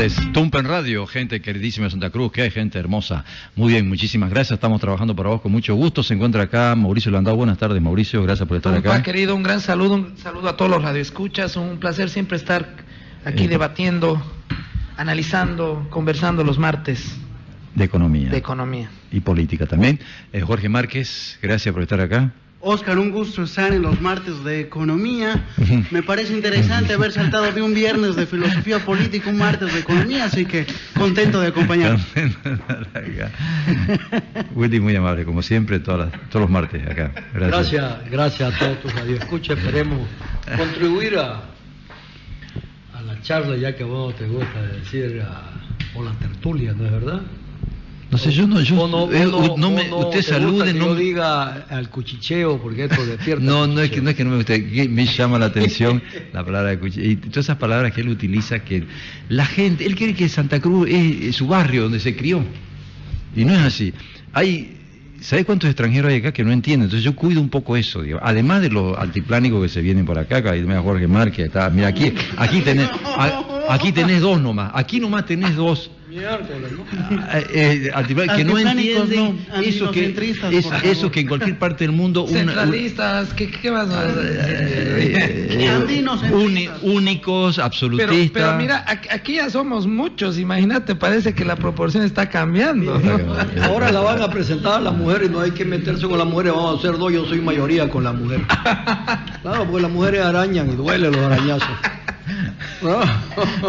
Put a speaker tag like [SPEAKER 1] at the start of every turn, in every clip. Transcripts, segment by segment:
[SPEAKER 1] tardes, Tumpa en Radio, gente queridísima de Santa Cruz, que hay gente hermosa. Muy bien, muchísimas gracias, estamos trabajando para vos con mucho gusto. Se encuentra acá Mauricio Landau. Buenas tardes, Mauricio, gracias por estar
[SPEAKER 2] Tumpa,
[SPEAKER 1] acá.
[SPEAKER 2] Querido, un gran saludo a todos los radioescuchas, un placer siempre estar aquí debatiendo, analizando, conversando los martes.
[SPEAKER 1] De economía.
[SPEAKER 2] De economía.
[SPEAKER 1] Y política también. Jorge Márquez, gracias por estar acá.
[SPEAKER 3] Oscar, un gusto estar en los martes de economía. Me parece interesante haber saltado de un viernes de filosofía política un martes de economía, así que contento de acompañar.
[SPEAKER 1] Willy, muy amable, como siempre, todos los martes acá.
[SPEAKER 4] Gracias a todos tus radioescuchas. Esperemos contribuir a la charla, ya que a vos te gusta decir, o la tertulia, ¿no es verdad?
[SPEAKER 1] No sé, usted salude,
[SPEAKER 4] no diga al cuchicheo, porque esto despierta.
[SPEAKER 1] No es que no me gusta, me llama la atención la palabra cuchicheo y todas esas palabras que él utiliza, que la gente, él cree que Santa Cruz es su barrio donde se crió, y no es así. ¿Sabés cuántos extranjeros hay acá que no entienden? Entonces yo cuido un poco eso, digo. Además de los altiplánicos que se vienen por acá, mira Jorge Márquez, está, mira aquí tenés dos nomás, aquí nomás tenés dos. Que no entienden eso que en cualquier parte del mundo
[SPEAKER 2] centralistas, ¿qué vas a
[SPEAKER 1] únicos, absolutistas.
[SPEAKER 2] Pero mira, aquí ya somos muchos, imagínate, parece que la proporción está cambiando, ¿no?
[SPEAKER 4] Ahora la van a presentar a las mujeres y no hay que meterse con las mujeres, vamos a hacer dos, yo soy mayoría con las mujeres. Claro, porque las mujeres arañan y duele los arañazos.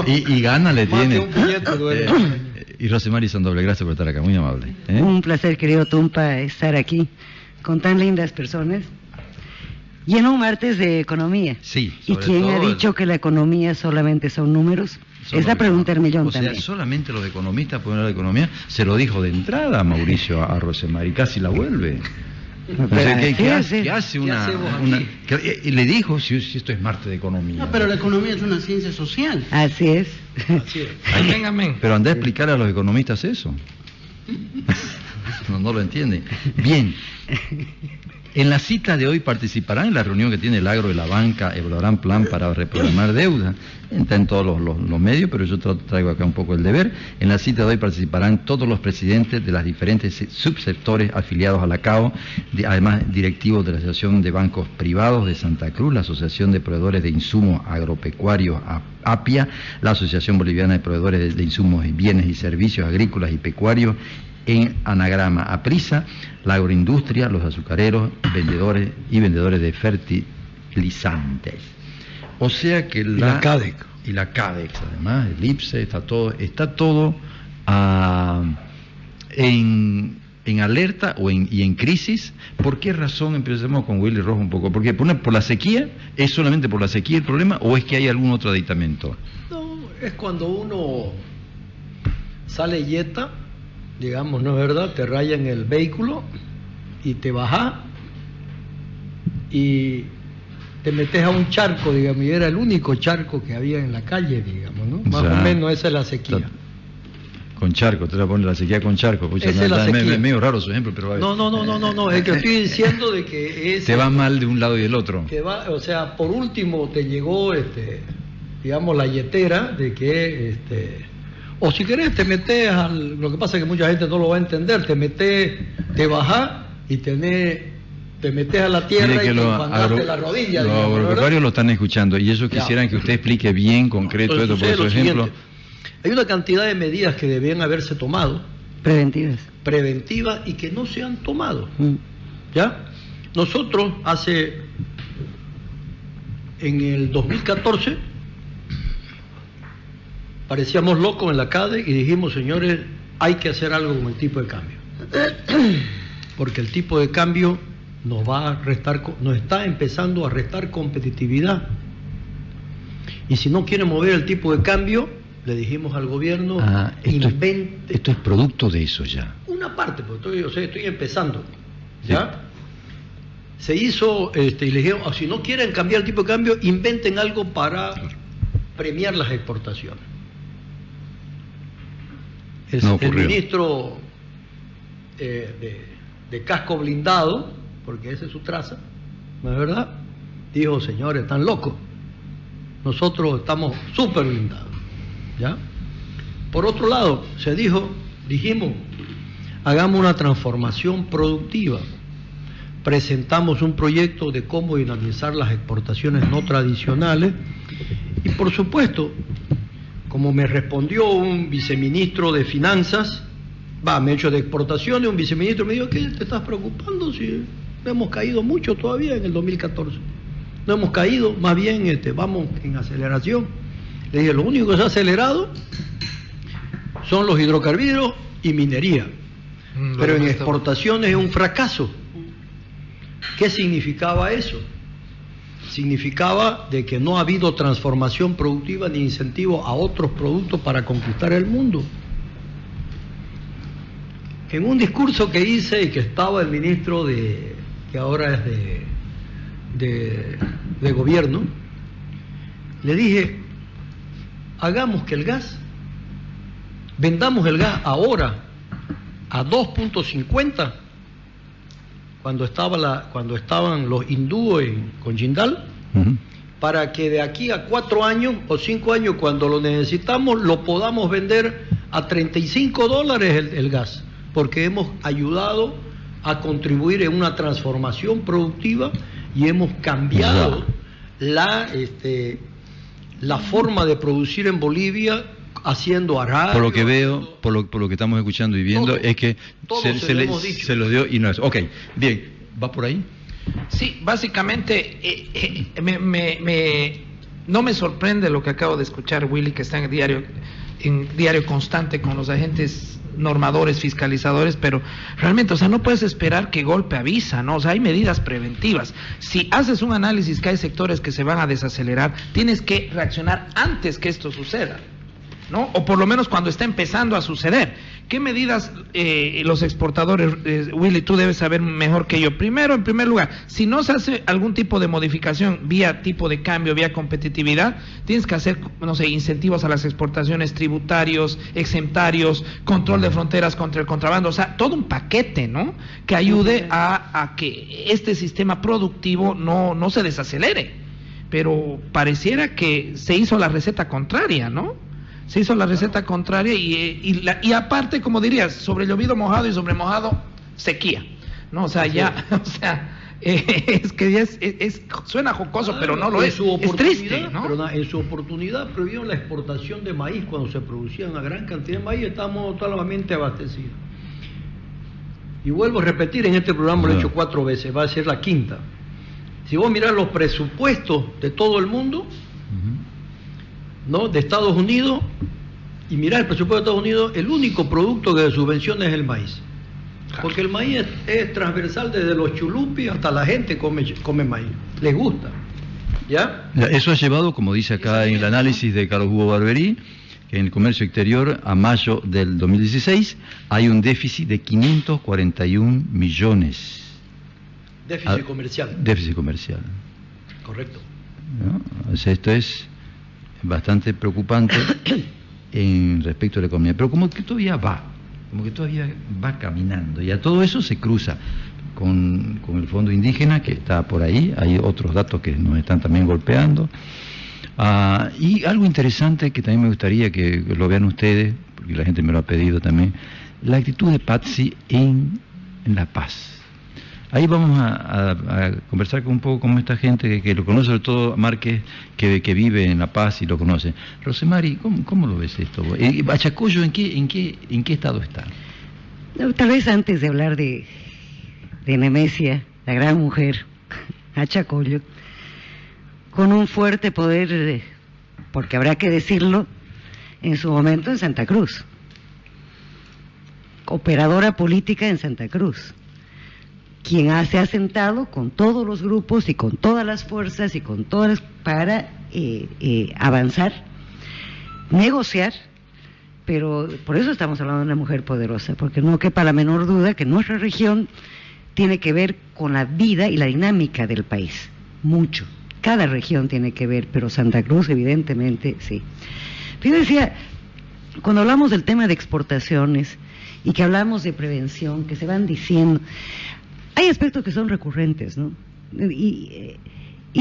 [SPEAKER 1] Y gana le tiene.
[SPEAKER 4] Puñete,
[SPEAKER 1] y Rosemary Sandoble, gracias por estar acá, muy amable.
[SPEAKER 5] Un placer, querido Tumpa, estar aquí con tan lindas personas. Y en un martes de economía.
[SPEAKER 1] Sí.
[SPEAKER 5] ¿Y quién ha dicho que la economía solamente son números? Es la pregunta del millón también.
[SPEAKER 1] O sea, solamente los economistas pueden hablar de economía. Se lo dijo de entrada Mauricio a Rosemary, casi la vuelve. ¿Qué hace una le dijo si esto es martes de economía?
[SPEAKER 3] No, pero la economía es una ciencia social.
[SPEAKER 5] Así es.
[SPEAKER 2] Amén.
[SPEAKER 1] Pero anda a explicar a los economistas eso. No lo entienden. Bien. En la cita de hoy participarán en la reunión que tiene el agro de la banca, evaluarán plan para reprogramar deuda. Está en todos los medios, pero yo traigo acá un poco el deber. En la cita de hoy participarán todos los presidentes de las diferentes subsectores afiliados a la CAO, además directivos de la Asociación de Bancos Privados de Santa Cruz, la Asociación de Proveedores de Insumos Agropecuarios APIA, la Asociación Boliviana de Proveedores de Insumos y Bienes y Servicios Agrícolas y Pecuarios, en anagrama APRISA, la agroindustria, los azucareros, vendedores de fertilizantes. O sea que la CADEX. Y la CADEX, además, el IPSE, está todo en alerta y en crisis. ¿Por qué razón? Empecemos con Willy Rojo un poco. Porque por la sequía, ¿es solamente por la sequía el problema o es que hay algún otro aditamento?
[SPEAKER 4] No, es cuando uno sale yeta, digamos, ¿no es verdad? Te rayan el vehículo y te bajas y te metes a un charco, digamos, y era el único charco que había en la calle, digamos, ¿no? Más o menos esa es la sequía.
[SPEAKER 1] Con charco, te voy a poner la sequía con charco. Pucha,
[SPEAKER 4] esa es la sequía.
[SPEAKER 1] Es medio raro su ejemplo, pero...
[SPEAKER 4] No, es que estoy diciendo de que es...
[SPEAKER 1] Te va mal de un lado y del otro.
[SPEAKER 4] Que va, o sea, por último te llegó, digamos, la yetera de que, o si querés te metes lo que pasa es que mucha gente no lo va a entender, te bajás y te metes a la tierra y te enfangaste la rodilla.
[SPEAKER 1] Los agropecuarios lo están escuchando y ellos quisieran que usted explique bien concreto esto, por su ejemplo.
[SPEAKER 4] Hay una cantidad de medidas que debían haberse tomado. Preventivas y que no se han tomado. ¿Ya? Nosotros en el 2014, parecíamos locos en la CADE y dijimos, señores, hay que hacer algo con el tipo de cambio. Porque el tipo de cambio nos está empezando a restar competitividad. Y si no quiere mover el tipo de cambio, le dijimos al gobierno,
[SPEAKER 1] esto es producto de eso ya.
[SPEAKER 4] Una parte, porque estoy empezando. ¿Ya? Sí. Se hizo, y le dijeron, si no quieren cambiar el tipo de cambio, inventen algo para premiar las exportaciones. El ministro de casco blindado, porque esa es su traza, ¿no es verdad? Dijo, señores, están locos. Nosotros estamos súper blindados, ¿ya? Por otro lado, dijimos, hagamos una transformación productiva. Presentamos un proyecto de cómo dinamizar las exportaciones no tradicionales y, por supuesto, como me respondió un viceministro de Finanzas, me he hecho de exportaciones, un viceministro me dijo, ¿qué te estás preocupando si no hemos caído mucho todavía en el 2014? No hemos caído, más bien vamos en aceleración. Le dije, lo único que se ha acelerado son los hidrocarburos y minería, pero en exportaciones es un fracaso. ¿Qué significaba eso? Significaba de que no ha habido transformación productiva ni incentivo a otros productos para conquistar el mundo. En un discurso que hice y que estaba el ministro que ahora es de gobierno, le dije, hagamos que vendamos el gas ahora a 2.50, cuando estaban los hindúes con Jindal, para que de aquí a 4 años o 5 años, cuando lo necesitamos, lo podamos vender a $35 el gas, porque hemos ayudado a contribuir en una transformación productiva y hemos cambiado la forma de producir en Bolivia, haciendo arroz.
[SPEAKER 1] Por lo que veo, por lo que estamos escuchando y viendo, es que se lo dio y no es. Ok, bien, ¿va por ahí?
[SPEAKER 2] Sí, básicamente no me sorprende lo que acabo de escuchar, Willy, que está en diario constante con los agentes normadores, fiscalizadores, pero realmente, no puedes esperar que golpe avisa, ¿no? Hay medidas preventivas. Si haces un análisis que hay sectores que se van a desacelerar, tienes que reaccionar antes que esto suceda, ¿no? O por lo menos cuando está empezando a suceder. ¿Qué medidas los exportadores, Willy, tú debes saber mejor que yo? Primero, en primer lugar, si no se hace algún tipo de modificación vía tipo de cambio, vía competitividad, tienes que hacer, incentivos a las exportaciones, tributarios, exentarios, control de fronteras contra el contrabando, todo un paquete, ¿no? Que ayude a que este sistema productivo no se desacelere. Pero pareciera que se hizo la receta contraria, ¿no? Se hizo la receta contraria y aparte, como dirías, sobre llovido mojado y sobre mojado sequía, ¿no? Es que suena jocoso, pero no lo es. Es triste, ¿no?
[SPEAKER 4] Pero en su oportunidad prohibieron la exportación de maíz cuando se producía una gran cantidad de maíz, estábamos totalmente abastecidos. Y vuelvo a repetir, en este programa lo he hecho 4 veces, va a ser la 5ª. Si vos mirás los presupuestos de todo el mundo, ¿no? De Estados Unidos, y mirá el presupuesto de Estados Unidos, el único producto que de subvenciones es el maíz, porque el maíz es transversal, desde los chulupis hasta la gente come maíz, les gusta, ¿ya?
[SPEAKER 1] Eso ha llevado, como dice acá en el análisis de Carlos Hugo Barberí, que en el comercio exterior a mayo del 2016 hay un déficit de 541 millones.
[SPEAKER 4] Déficit comercial.
[SPEAKER 1] Déficit comercial.
[SPEAKER 4] Correcto.
[SPEAKER 1] ¿No? O sea, esto es bastante preocupante respecto a la economía, pero como que todavía va caminando, y a todo eso se cruza con el fondo indígena que está por ahí. Hay otros datos que nos están también golpeando, y algo interesante que también me gustaría que lo vean ustedes, porque la gente me lo ha pedido también, la actitud de Patxi en La Paz. Ahí vamos a conversar un poco con esta gente que lo conoce, sobre todo Márquez, que vive en La Paz y lo conoce. Rosemary, ¿cómo lo ves esto? ¿Bachacoyo en qué estado está?
[SPEAKER 5] Tal vez antes de hablar de Nemesia, la gran mujer, Achacoyo, con un fuerte poder, porque habrá que decirlo, en su momento en Santa Cruz. Operadora política en Santa Cruz. Quien se ha sentado con todos los grupos y con todas las fuerzas y con todas para avanzar, negociar, pero por eso estamos hablando de una mujer poderosa, porque no quepa la menor duda que nuestra región tiene que ver con la vida y la dinámica del país, mucho. Cada región tiene que ver, pero Santa Cruz evidentemente sí. Yo decía, cuando hablamos del tema de exportaciones y que hablamos de prevención, que se van diciendo, hay aspectos que son recurrentes, ¿no? Y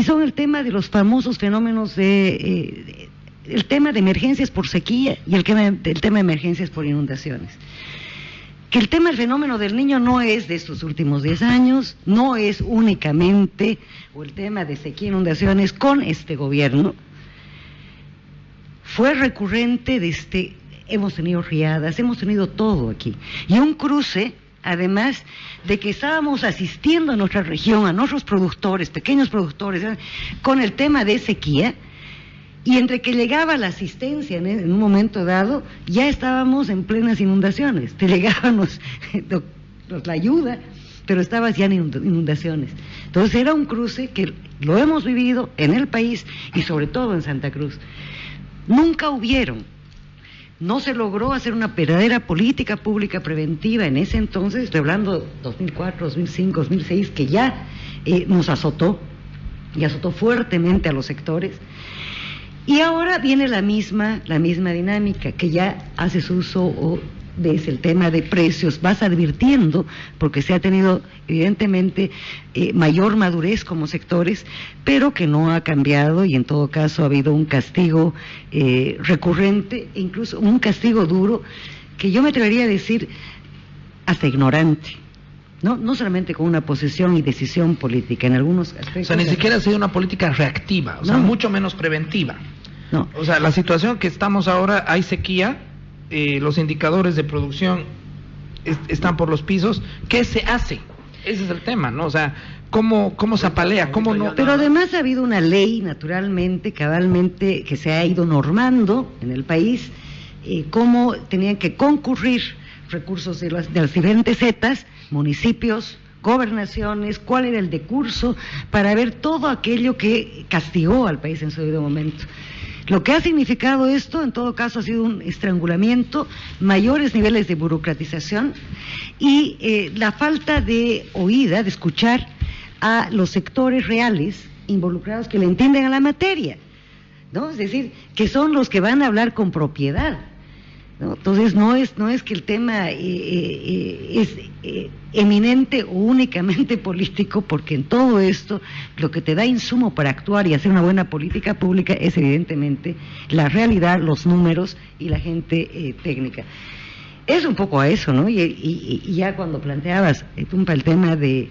[SPEAKER 5] son el tema de los famosos fenómenos de el tema de emergencias por sequía y el tema de emergencias por inundaciones. Que el tema del fenómeno del Niño no es de estos últimos 10 años, no es únicamente, o el tema de sequía e inundaciones con este gobierno, fue recurrente hemos tenido riadas, hemos tenido todo aquí, y un cruce, además de que estábamos asistiendo a nuestra región, a nuestros productores, pequeños productores, con el tema de sequía, y entre que llegaba la asistencia en un momento dado, ya estábamos en plenas inundaciones. Te llegábamos la ayuda, pero estabas ya en inundaciones. Entonces era un cruce que lo hemos vivido en el país y sobre todo en Santa Cruz. Nunca no se logró hacer una verdadera política pública preventiva en ese entonces, estoy hablando 2004, 2005, 2006, que ya nos azotó, y azotó fuertemente a los sectores. Y ahora viene la misma dinámica, que ya haces uso de el tema de precios, vas advirtiendo, porque se ha tenido evidentemente mayor madurez como sectores, pero que no ha cambiado, y en todo caso ha habido un castigo recurrente, incluso un castigo duro, que yo me atrevería a decir hasta ignorante. No solamente con una posición y decisión política, en algunos aspectos.
[SPEAKER 2] O sea, ni siquiera ha sido una política reactiva, o sea, mucho menos preventiva.
[SPEAKER 5] No.
[SPEAKER 2] O sea, la situación que estamos ahora, hay sequía, los indicadores de producción están por los pisos. ¿Qué se hace? Ese es el tema, ¿no? O sea, ¿cómo se apalea? ¿Cómo no?
[SPEAKER 5] Pero además ha habido una ley, naturalmente, cabalmente, que se ha ido normando en el país, cómo tenían que concurrir recursos de las diferentes zetas, municipios, gobernaciones, cuál era el decurso, para ver todo aquello que castigó al país en su debido momento. Lo que ha significado esto, en todo caso, ha sido un estrangulamiento, mayores niveles de burocratización y la falta de oída, de escuchar a los sectores reales involucrados que le entienden a la materia, ¿no? Es decir, que son los que van a hablar con propiedad, ¿no? Entonces no es que el tema es eminente o únicamente político, porque en todo esto lo que te da insumo para actuar y hacer una buena política pública es evidentemente la realidad, los números y la gente técnica. Es un poco a eso, ¿no? Y ya cuando planteabas, Tumpa, el tema de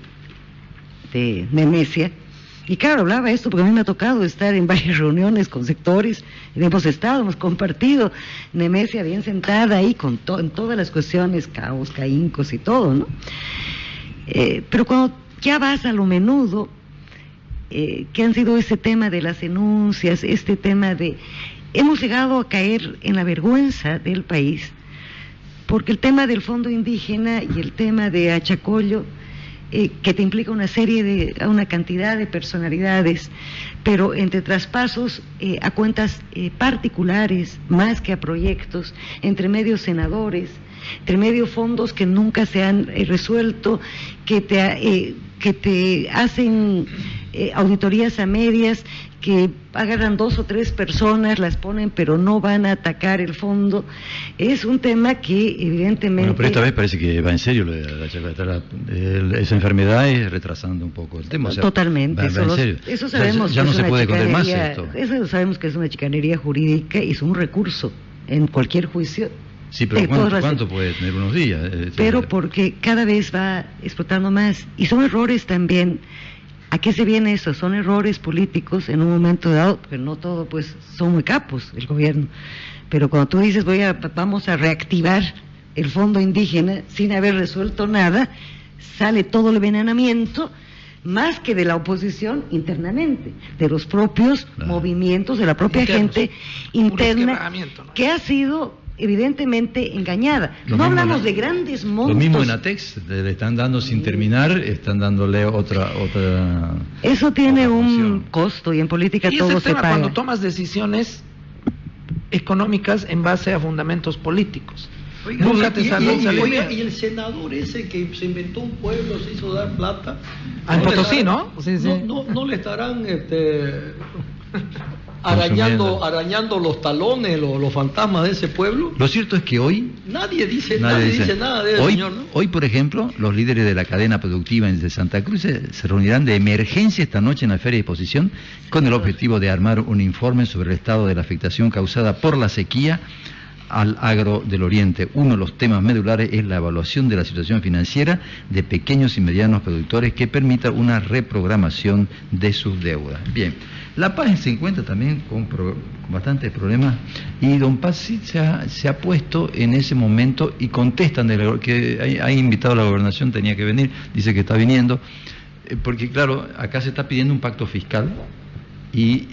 [SPEAKER 5] Nemesia, y claro, hablaba esto porque a mí me ha tocado estar en varias reuniones con sectores, hemos compartido, Nemesia bien sentada ahí en todas las cuestiones, caos, caíncos y todo, ¿no? Pero cuando ya vas a lo menudo, que han sido ese tema de las denuncias, este tema de... Hemos llegado a caer en la vergüenza del país, porque el tema del fondo indígena y el tema de Achacollo, que te implica una cantidad de personalidades, pero entre traspasos a cuentas particulares, más que a proyectos, entre medios senadores, entre medio fondos que nunca se han resuelto, que te hacen auditorías a medias, que agarran 2 o 3 personas, las ponen, pero no van a atacar el fondo. Es un tema que evidentemente...
[SPEAKER 1] Bueno, pero esta vez parece que va en serio esa enfermedad es retrasando un poco el tema. O sea,
[SPEAKER 5] totalmente.
[SPEAKER 1] Va en serio.
[SPEAKER 5] Eso sabemos
[SPEAKER 1] ya no se puede esconder más esto.
[SPEAKER 5] Eso sabemos que es una chicanería jurídica y es un recurso en cualquier juicio.
[SPEAKER 1] Sí, pero ¿cuánto puede tener? Unos días.
[SPEAKER 5] Pero porque cada vez va explotando más. Y son errores también. ¿A qué se viene eso? Son errores políticos en un momento dado, porque no todo, pues, son muy capos el gobierno. Pero cuando tú dices, vamos a reactivar el fondo indígena sin haber resuelto nada, sale todo el envenenamiento, más que de la oposición internamente, de los propios movimientos, de la propia gente interna, ¿no? Que ha sido evidentemente engañada. No hablamos de grandes montos.
[SPEAKER 1] Lo mismo en ATEX, le están dando sin terminar, están dándole otra.
[SPEAKER 5] Eso tiene un costo y en política todo se paga.
[SPEAKER 2] Cuando tomas decisiones económicas en base a fundamentos políticos.
[SPEAKER 4] Oiga, nunca te y el senador ese que se inventó un pueblo, se hizo dar plata.
[SPEAKER 2] En Potosí, ¿no?
[SPEAKER 4] Sí. No le estarán arañando los talones, los fantasmas de ese pueblo.
[SPEAKER 1] Lo cierto es que hoy
[SPEAKER 4] Nadie dice nada de eso, señor, ¿no?
[SPEAKER 1] Hoy, por ejemplo, los líderes de la cadena productiva de Santa Cruz se reunirán de emergencia esta noche en la Feria de Exposición con el objetivo de armar un informe sobre el estado de la afectación causada por la sequía al agro del Oriente. Uno de los temas medulares es la evaluación de la situación financiera de pequeños y medianos productores que permita una reprogramación de sus deudas. Bien, La Paz se encuentra también con bastantes problemas y don Paz sí se ha puesto en ese momento y contestan que ha invitado a la gobernación, tenía que venir, dice que está viniendo, porque claro, acá se está pidiendo un pacto fiscal y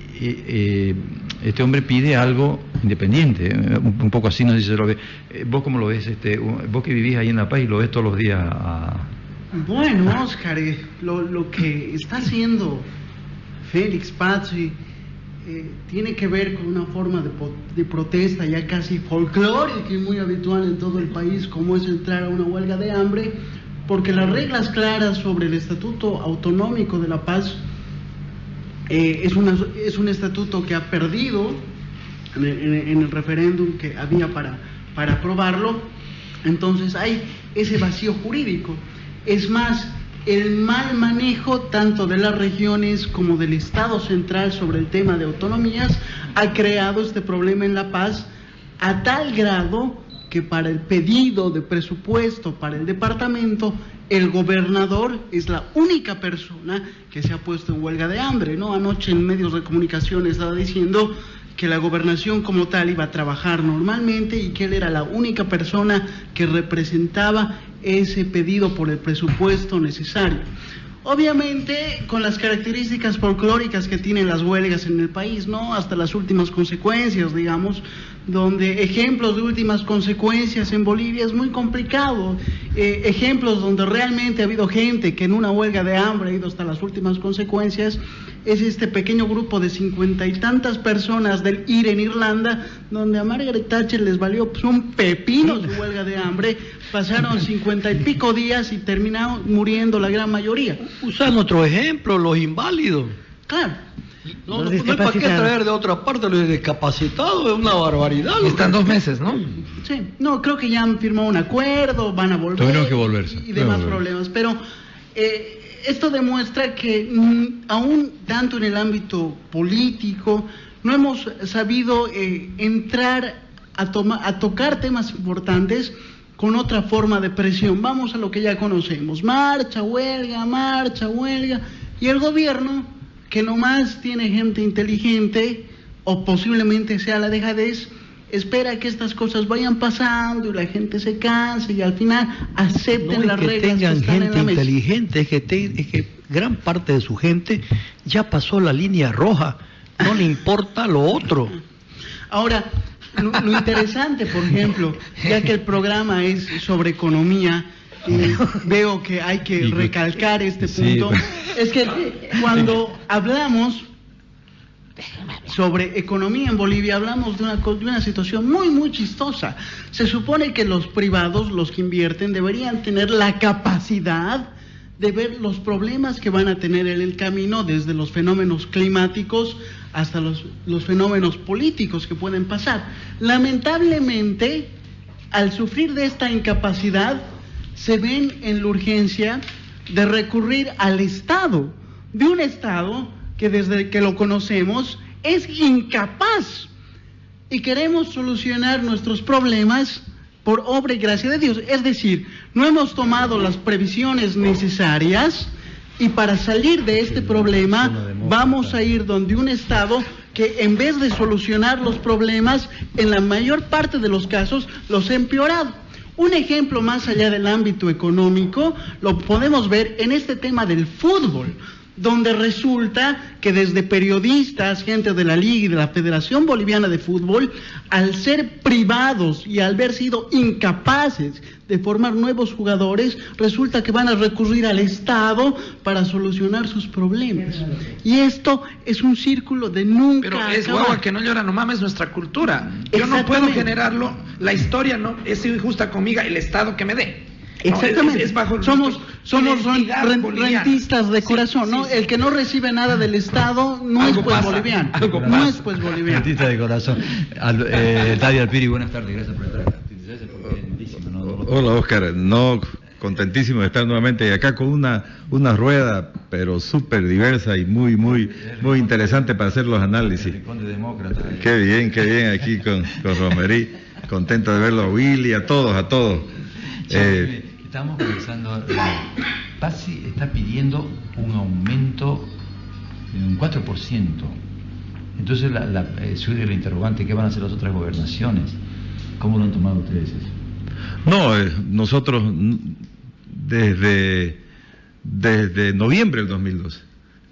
[SPEAKER 1] este hombre pide algo independiente, un poco así, no sé si se lo ve. ¿Vos cómo lo ves? Vos que vivís ahí en La Paz y lo ves todos los días
[SPEAKER 3] Bueno, Oscar, lo que está haciendo Félix Pazzi tiene que ver con una forma de protesta ya casi folclórica y muy habitual en todo el país, como es entrar a una huelga de hambre, porque las reglas claras sobre el Estatuto Autonómico de La Paz es un estatuto que ha perdido en el referéndum que había para aprobarlo. Entonces hay ese vacío jurídico. Es más, el mal manejo tanto de las regiones como del Estado central sobre el tema de autonomías ha creado este problema en La Paz, a tal grado que para el pedido de presupuesto para el departamento, el gobernador es la única persona que se ha puesto en huelga de hambre, ¿no? Anoche en medios de comunicación estaba diciendo que la gobernación como tal iba a trabajar normalmente y que él era la única persona que representaba ese pedido por el presupuesto necesario. Obviamente con las características folclóricas que tienen las huelgas en el país, ¿no? Hasta las últimas consecuencias, digamos, donde ejemplos de últimas consecuencias en Bolivia es muy complicado, ejemplos donde realmente ha habido gente que en una huelga de hambre ha ido hasta las últimas consecuencias, es este pequeño grupo de 50 y tantas personas del IRE en Irlanda, donde a Margaret Thatcher les valió pues, un pepino su huelga de hambre, pasaron 50 y pico días y terminaron muriendo la gran mayoría.
[SPEAKER 4] Usa nuestro ejemplo, los inválidos.
[SPEAKER 3] Claro.
[SPEAKER 4] No hay para qué traer de otra parte los discapacitados, es una barbaridad.
[SPEAKER 2] Están 2 meses, ¿no?
[SPEAKER 3] Sí, no, creo que ya han firmado un acuerdo, van a volver.
[SPEAKER 1] Tuvieron que volverse.
[SPEAKER 3] Y demás problemas, pero esto demuestra que aún tanto en el ámbito político no hemos sabido entrar a tocar temas importantes con otra forma de presión. Vamos a lo que ya conocemos, marcha, huelga, y el gobierno, que nomás tiene gente inteligente, o posiblemente sea la dejadez, espera que estas cosas vayan pasando y la gente se canse y al final acepten las reglas que
[SPEAKER 4] tengan
[SPEAKER 3] están
[SPEAKER 4] gente
[SPEAKER 3] en la mesa.
[SPEAKER 4] inteligente, es que gran parte de su gente ya pasó la línea roja, no le importa lo otro.
[SPEAKER 3] Ahora, lo interesante, por ejemplo, ya que el programa es sobre economía, veo que hay que recalcar este punto, es que cuando hablamos sobre economía en Bolivia, hablamos de una situación muy, muy chistosa. Se supone que los privados, los que invierten, deberían tener la capacidad de ver los problemas que van a tener en el camino, desde los fenómenos climáticos hasta los fenómenos políticos que pueden pasar. Lamentablemente, al sufrir de esta incapacidad, se ven en la urgencia de recurrir al Estado, de un Estado que desde que lo conocemos es incapaz, y queremos solucionar nuestros problemas por obra y gracia de Dios. Es decir, no hemos tomado las previsiones necesarias y para salir de este problema vamos a ir donde un Estado que en vez de solucionar los problemas, en la mayor parte de los casos los ha empeorado. Un ejemplo más allá del ámbito económico lo podemos ver en este tema del fútbol, donde resulta que desde periodistas, gente de la Liga y de la Federación Boliviana de Fútbol, al ser privados y al haber sido incapaces de formar nuevos jugadores, resulta que van a recurrir al Estado para solucionar sus problemas. Y esto es un círculo de nunca
[SPEAKER 2] Pero es
[SPEAKER 3] acabar.
[SPEAKER 2] guagua que no llora, no mames, nuestra cultura. Yo no puedo generarlo, la historia no es injusta conmigo, el Estado que me dé.
[SPEAKER 3] Exactamente.
[SPEAKER 2] Es bajo
[SPEAKER 3] somos
[SPEAKER 2] identidad boliviana.
[SPEAKER 3] rentistas de
[SPEAKER 2] Sí,
[SPEAKER 3] corazón, ¿no?
[SPEAKER 2] sí, sí.
[SPEAKER 3] El que no recibe nada del Estado no
[SPEAKER 2] Algo
[SPEAKER 3] es pues
[SPEAKER 2] pasa,
[SPEAKER 3] boliviano.
[SPEAKER 2] algo
[SPEAKER 3] No
[SPEAKER 2] pasa.
[SPEAKER 3] es pues boliviano.
[SPEAKER 1] Artista de corazón. David Alpiri, buenas tardes, gracias por estar acá. Gracias por venir, lindísimo, ¿no?
[SPEAKER 6] Hola Oscar, no, contentísimo de estar nuevamente acá con una rueda, pero súper diversa y muy interesante para hacer los análisis.
[SPEAKER 1] El Conde Demócrata.
[SPEAKER 6] Qué bien aquí con Romerí, contento de verlo a Willy, a todos.
[SPEAKER 1] Che, estamos conversando, Pazzi está pidiendo un aumento de un 4%. Entonces, surge la interrogante, ¿qué van a hacer las otras gobernaciones? ¿Cómo lo han tomado ustedes eso?
[SPEAKER 6] No, nosotros desde noviembre del 2012,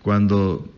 [SPEAKER 6] cuando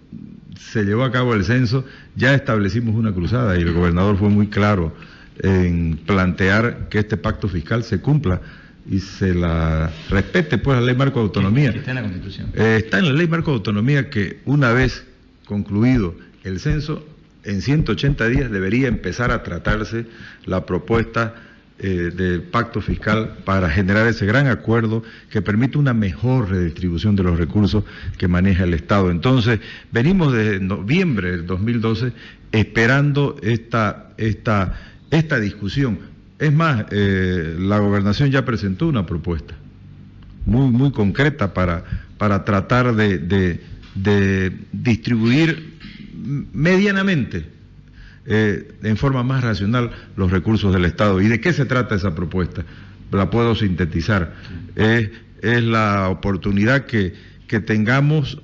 [SPEAKER 6] se llevó a cabo el censo, ya establecimos una cruzada y el gobernador fue muy claro en plantear que este pacto fiscal se cumpla y se la respete, pues, la ley marco de autonomía.
[SPEAKER 1] Que está en la Constitución.
[SPEAKER 6] Está en la ley marco de autonomía que una vez concluido el censo, en 180 días debería empezar a tratarse la propuesta del pacto fiscal para generar ese gran acuerdo que permite una mejor redistribución de los recursos que maneja el Estado. Entonces, venimos desde noviembre del 2012 esperando esta discusión. Es más, la gobernación ya presentó una propuesta muy concreta para tratar de distribuir medianamente, en forma más racional, los recursos del Estado. ¿Y de qué se trata esa propuesta? La puedo sintetizar. Es la oportunidad que tengamos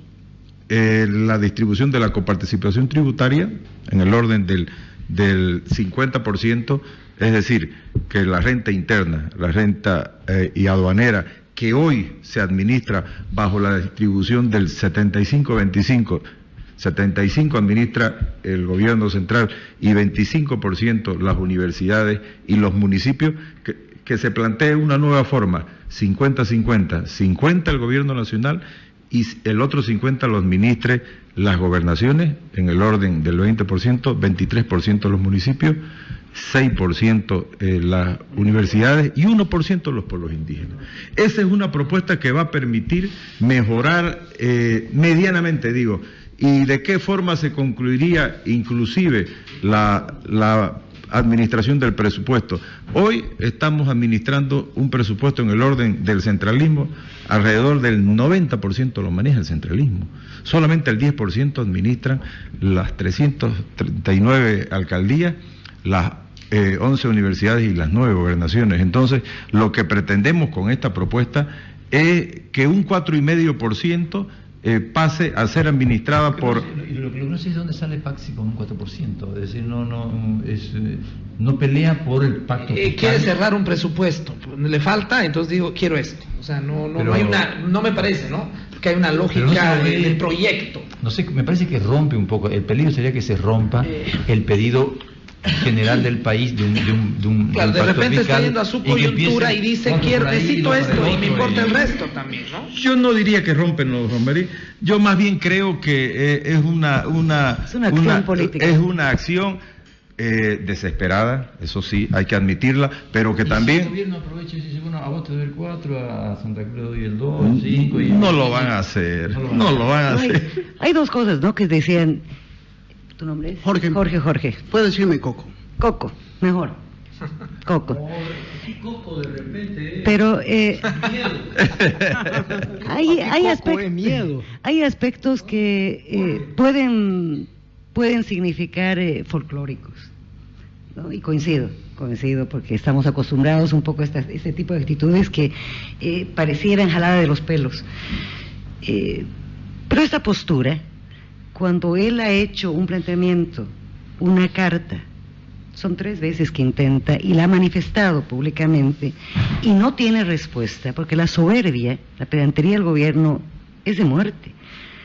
[SPEAKER 6] la distribución de la coparticipación tributaria en el orden del 50%, es decir, que la renta interna, la renta y aduanera, que hoy se administra bajo la distribución del 75-25, 75 administra el gobierno central y 25% las universidades y los municipios, que se plantee una nueva forma, 50-50, 50 el gobierno nacional y el otro 50 lo administre las gobernaciones en el orden del 20%, 23% los municipios, 6% las universidades y 1% los pueblos indígenas. Esa es una propuesta que va a permitir mejorar medianamente, digo. ¿Y de qué forma se concluiría inclusive la administración del presupuesto? Hoy estamos administrando un presupuesto en el orden del centralismo, alrededor del 90% lo maneja el centralismo. Solamente el 10% administran las 339 alcaldías, las 11 universidades y las 9 gobernaciones. Entonces, lo que pretendemos con esta propuesta es que un 4,5% pase a ser administrada por...
[SPEAKER 1] Lo que no sé es dónde sale Pazzi con un 4%, es decir, no pelea por el pacto fiscal.
[SPEAKER 2] Quiere cerrar un presupuesto, le falta, entonces digo, quiero esto. O sea, no hay no me parece, ¿no? Que hay una lógica del proyecto.
[SPEAKER 1] No sé, me parece que rompe un poco, el peligro sería que se rompa el pedido general del país de un
[SPEAKER 2] claro,
[SPEAKER 1] de
[SPEAKER 2] repente está yendo a su coyuntura y dice, necesito esto y me importa el resto también, ¿no?
[SPEAKER 6] Yo no diría que rompen los Romerí, yo más bien creo que es una
[SPEAKER 5] acción política.
[SPEAKER 6] Es una acción desesperada, eso sí, hay que admitirla, pero que también...
[SPEAKER 1] Si el gobierno aprovecha y dice, bueno, a vos te doy el 4, a Santa Cruz le doy el 2, el 5...
[SPEAKER 6] No lo van a hacer, no lo van a hacer.
[SPEAKER 5] Hay dos cosas, ¿no?, que decían... ¿Tu nombre es?
[SPEAKER 3] Jorge. Puede decirme Coco.
[SPEAKER 5] Coco, mejor. Coco.
[SPEAKER 4] Coco de repente.
[SPEAKER 5] Pero
[SPEAKER 4] Miedo.
[SPEAKER 5] hay aspectos que pueden significar folclóricos, ¿no? Y coincido porque estamos acostumbrados un poco a este tipo de actitudes que parecieran jalada de los pelos. Pero esta postura, cuando él ha hecho un planteamiento, una carta, son 3 veces que intenta y la ha manifestado públicamente y no tiene respuesta, porque la soberbia, la pedantería del gobierno es de muerte.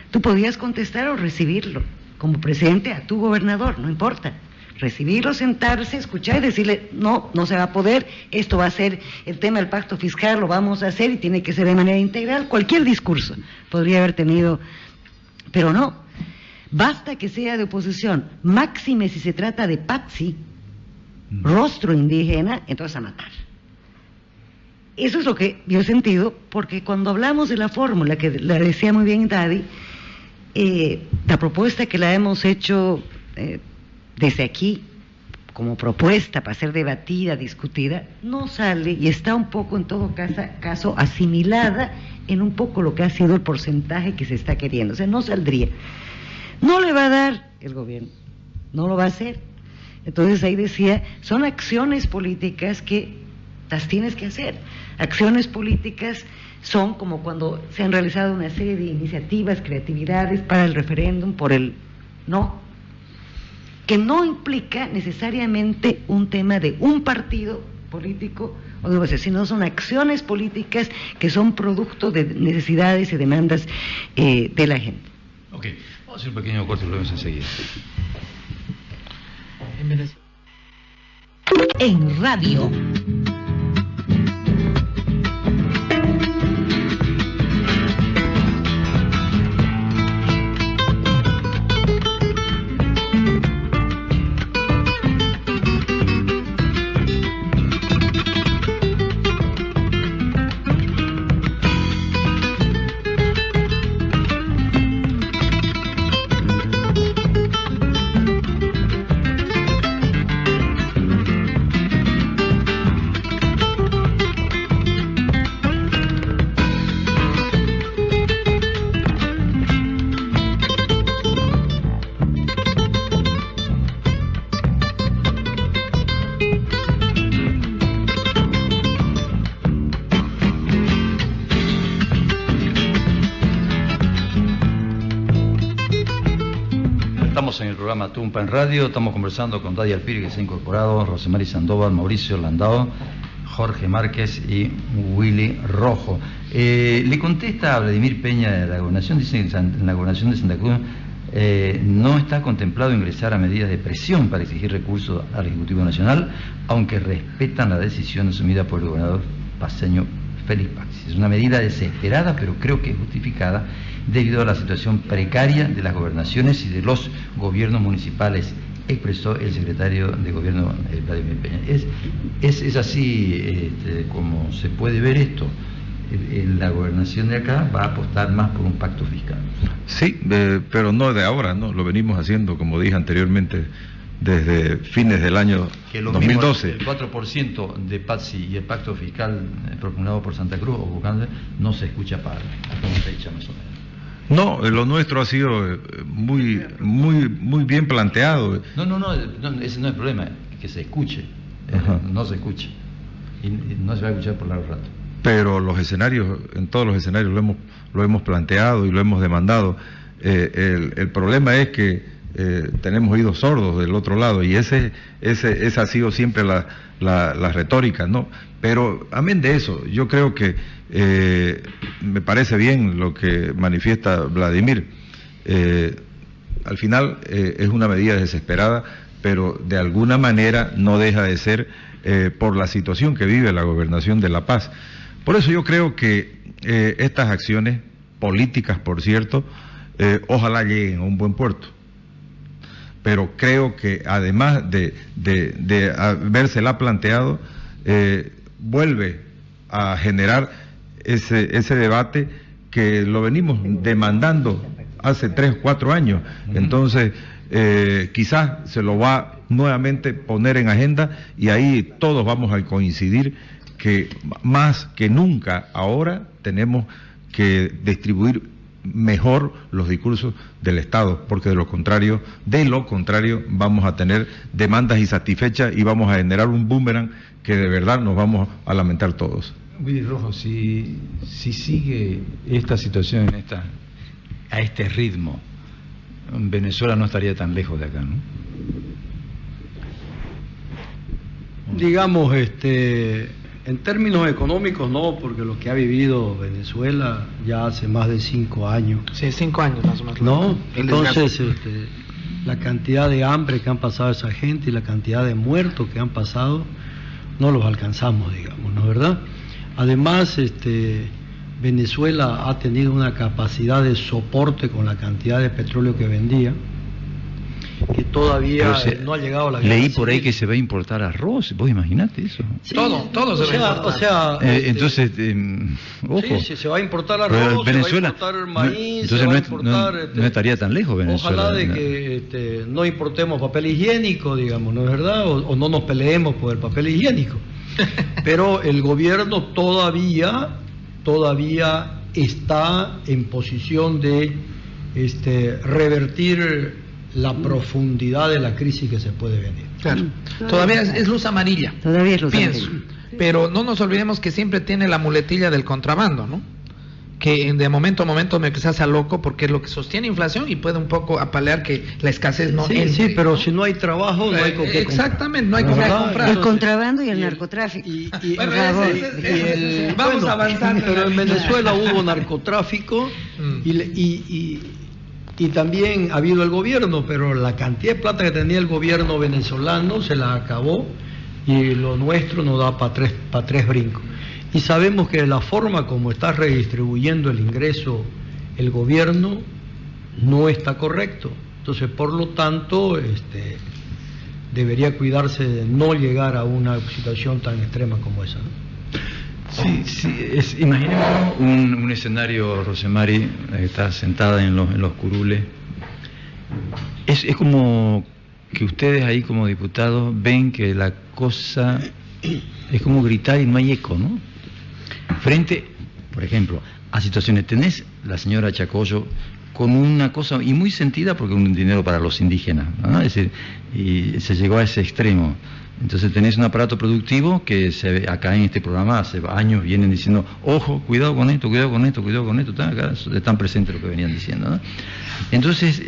[SPEAKER 5] Tú podías contestar o recibirlo como presidente a tu gobernador, no importa. Recibirlo, sentarse, escuchar y decirle, no se va a poder, esto va a ser el tema del pacto fiscal, lo vamos a hacer y tiene que ser de manera integral. Cualquier discurso podría haber tenido, pero no. Basta que sea de oposición, máxime si se trata de Pazzi, rostro indígena, entonces a matar. eso es lo que yo he sentido, porque cuando hablamos de la fórmula, que la decía muy bien Daddy, la propuesta que la hemos hecho desde aquí, como propuesta para ser debatida, discutida, no sale y está un poco en todo caso asimilada en un poco lo que ha sido el porcentaje que se está queriendo. O sea, no saldría. No le va a dar el gobierno, no lo va a hacer. Entonces ahí decía, son acciones políticas que las tienes que hacer. Acciones políticas son como cuando se han realizado una serie de iniciativas, creatividades para el referéndum, por el no, que no implica necesariamente un tema de un partido político, o digo, sino son acciones políticas que son producto de necesidades y demandas de la gente.
[SPEAKER 1] Ok, vamos a hacer un pequeño corte y lo vemos enseguida.
[SPEAKER 7] En radio.
[SPEAKER 1] En el programa Tumpa en Radio, estamos conversando con Daddy Alpiri, que se ha incorporado, Rosemary Sandoval, Mauricio Landao, Jorge Márquez y Willy Rojo. Le contesta a Vladimir Peña de la Gobernación, dice que en la Gobernación de Santa Cruz no está contemplado ingresar a medidas de presión para exigir recursos al Ejecutivo Nacional, aunque respetan la decisión asumida por el gobernador paceño Félix Pazzi. Es una medida desesperada, pero creo que es justificada debido a la situación precaria de las gobernaciones y de los gobiernos municipales, expresó el secretario de Gobierno Vladimir Peña. Es así como se puede ver esto. La gobernación de acá va a apostar más por un pacto fiscal.
[SPEAKER 6] Sí, pero no de ahora, ¿no? Lo venimos haciendo, como dije anteriormente, desde fines del año
[SPEAKER 1] que lo
[SPEAKER 6] 2012.
[SPEAKER 1] Mismo, el 4% de Pazzi y el pacto fiscal propugnado por Santa Cruz o Bucán no se escucha para una fecha más o menos.
[SPEAKER 6] No, lo nuestro ha sido muy bien planteado.
[SPEAKER 1] No, ese no es el problema, que se escuche. No se escucha. Y no se va a escuchar por largo rato.
[SPEAKER 6] Pero los escenarios, en todos los escenarios lo hemos planteado y lo hemos demandado. El problema es que tenemos oídos sordos del otro lado, y esa ha sido siempre la retórica, ¿no? Pero amén de eso, yo creo que me parece bien lo que manifiesta Vladimir. Al final es una medida desesperada, pero de alguna manera no deja de ser por la situación que vive la Gobernación de La Paz. Por eso yo creo que estas acciones políticas, por cierto, ojalá lleguen a un buen puerto. Pero creo que además de habérsela planteado, vuelve a generar ese debate que lo venimos demandando hace 3 o 4 años. Entonces, quizás se lo va nuevamente poner en agenda, y ahí todos vamos a coincidir que más que nunca ahora tenemos que distribuir mejor los recursos del Estado, porque de lo contrario vamos a tener demandas insatisfechas y vamos a generar un boomerang que de verdad nos vamos a lamentar todos.
[SPEAKER 1] Willy Rojo, si sigue esta situación a este ritmo, Venezuela no estaría tan lejos de acá, ¿no?
[SPEAKER 4] Digamos, en términos económicos no, porque lo que ha vivido Venezuela ya hace más de 5 años.
[SPEAKER 2] Sí, 5 años más o menos.
[SPEAKER 4] No, entonces la cantidad de hambre que han pasado esa gente y la cantidad de muertos que han pasado, no los alcanzamos, digamos, ¿no es verdad? Además, Venezuela ha tenido una capacidad de soporte con la cantidad de petróleo que vendía, que todavía
[SPEAKER 1] Pero
[SPEAKER 4] no ha llegado a la guerra
[SPEAKER 1] leí por ahí
[SPEAKER 4] civil.
[SPEAKER 1] que se va a importar arroz, vos imaginate eso.
[SPEAKER 4] Sí,
[SPEAKER 2] todo se va a importar.
[SPEAKER 4] o sea,
[SPEAKER 1] Entonces, ojo.
[SPEAKER 4] sí, se va a importar
[SPEAKER 1] Pero
[SPEAKER 4] arroz,
[SPEAKER 1] Venezuela,
[SPEAKER 4] se va a importar maíz,
[SPEAKER 1] entonces
[SPEAKER 4] se va
[SPEAKER 1] no,
[SPEAKER 4] a
[SPEAKER 1] es-
[SPEAKER 4] importar...
[SPEAKER 1] no estaría tan lejos Venezuela.
[SPEAKER 4] Ojalá de que no importemos papel higiénico, digamos, ¿no es verdad? O no nos peleemos por el papel higiénico. Pero el gobierno todavía está en posición de revertir la profundidad de la crisis que se puede venir.
[SPEAKER 2] Claro. Todavía es luz amarilla.
[SPEAKER 5] Todavía es luz
[SPEAKER 2] Pienso.
[SPEAKER 5] amarilla.
[SPEAKER 2] Pero no nos olvidemos que siempre tiene la muletilla del contrabando, ¿no? Que de momento a momento me quizás sea loco porque es lo que sostiene inflación y puede un poco apalear que la escasez no
[SPEAKER 4] Sí,
[SPEAKER 2] entre,
[SPEAKER 4] sí, pero
[SPEAKER 2] ¿no?
[SPEAKER 4] si no hay trabajo, no hay con qué comprar.
[SPEAKER 2] Exactamente, no hay con qué
[SPEAKER 4] ¿Verdad?
[SPEAKER 2] comprar.
[SPEAKER 5] El contrabando y el narcotráfico.
[SPEAKER 2] Bueno,
[SPEAKER 5] Por favor.
[SPEAKER 2] vamos avanzando.
[SPEAKER 4] Pero en Venezuela hubo narcotráfico y también ha habido el gobierno, pero la cantidad de plata que tenía el gobierno venezolano se la acabó y lo nuestro nos da para tres brincos. Y sabemos que la forma como está redistribuyendo el ingreso el gobierno no está correcto. Entonces, por lo tanto, debería cuidarse de no llegar a una situación tan extrema como esa, ¿no?
[SPEAKER 1] Sí, imaginemos un escenario, Rosemary, está sentada en los curules. Es como que ustedes ahí como diputados ven que la cosa es como gritar y no hay eco, ¿no? Frente, por ejemplo, a situaciones, tenés la señora Chacoyo con una cosa, y muy sentida porque un dinero para los indígenas, ¿no? Es decir, y se llegó a ese extremo. Entonces tenés un aparato productivo que acá en este programa hace años vienen diciendo, ojo, cuidado con esto, cuidado con esto, cuidado con esto, acá están presentes lo que venían diciendo, ¿no? Entonces,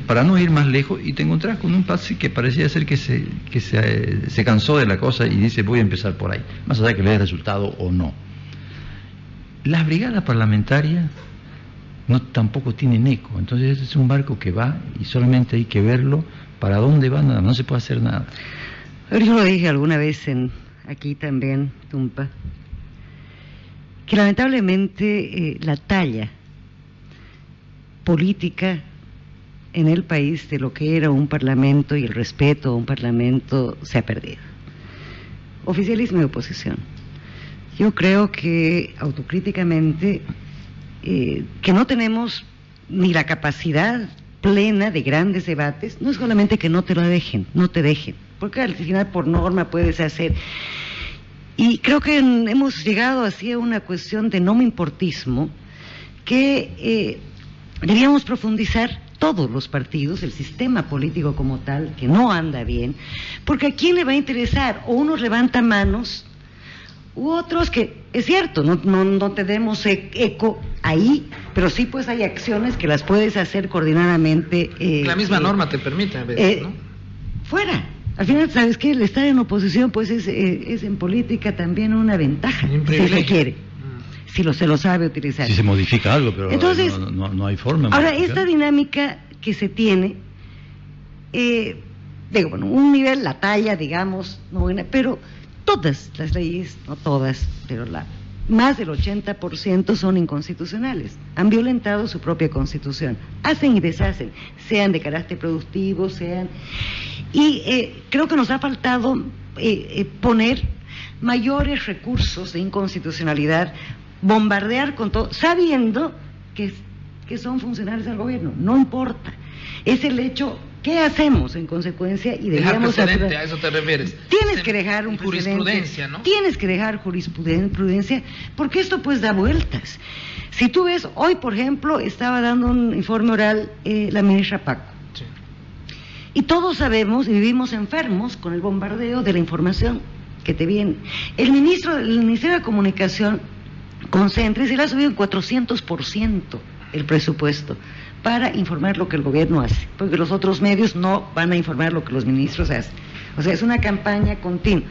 [SPEAKER 1] para no ir más lejos, y te encontrás con un pase que parecía ser que se cansó de la cosa y dice, voy a empezar por ahí, más allá de que le dé resultado o no. Las brigadas parlamentarias tampoco tienen eco, entonces es un barco que va y solamente hay que verlo, para dónde va, nada, no se puede hacer nada.
[SPEAKER 5] Pero yo lo dije alguna vez aquí también, Tumpa, que lamentablemente la talla política en el país de lo que era un parlamento y el respeto a un parlamento se ha perdido. Oficialismo y oposición. Yo creo que autocríticamente que no tenemos ni la capacidad plena de grandes debates, no es solamente que no te dejen, porque al final por norma puedes hacer. Y creo que hemos llegado así a una cuestión de no me importismo que deberíamos profundizar todos los partidos, el sistema político como tal, que no anda bien, porque a quién le va a interesar, o unos levantan manos, u otros que, es cierto, no tenemos eco ahí, pero sí pues hay acciones que las puedes hacer coordinadamente.
[SPEAKER 2] La misma norma te permite a veces, ¿no?
[SPEAKER 5] Fuera. Al final, ¿sabes qué? El estar en oposición pues es en política también una ventaja,
[SPEAKER 2] Un
[SPEAKER 5] si
[SPEAKER 2] privilegio.
[SPEAKER 5] se quiere, si se lo sabe utilizar.
[SPEAKER 1] Si se modifica algo, pero
[SPEAKER 5] Entonces,
[SPEAKER 1] no hay forma. de
[SPEAKER 5] Ahora,
[SPEAKER 1] modificar.
[SPEAKER 5] esta dinámica que se tiene, un nivel, la talla, digamos, no buena, pero todas las leyes, no todas, pero más del 80% son inconstitucionales, han violentado su propia constitución, hacen y deshacen, sean de carácter productivo, y creo que nos ha faltado poner mayores recursos de inconstitucionalidad, bombardear con todo, sabiendo que son funcionarios del gobierno, no importa, es el hecho. ¿Qué hacemos en consecuencia? Y
[SPEAKER 2] Dejar
[SPEAKER 5] deberíamos
[SPEAKER 2] precedente, a eso te refieres.
[SPEAKER 5] Tienes que dejar un
[SPEAKER 2] jurisprudencia, ¿no?
[SPEAKER 5] Tienes que dejar jurisprudencia, porque esto pues da vueltas. Si tú ves, hoy por ejemplo, estaba dando un informe oral la ministra Paco.
[SPEAKER 2] Sí.
[SPEAKER 5] Y todos sabemos y vivimos enfermos con el bombardeo de la información que te viene. El Ministerio de Comunicación concentra y se le ha subido en 400% el presupuesto para informar lo que el gobierno hace, porque los otros medios no van a informar lo que los ministros hacen. O sea, es una campaña continua.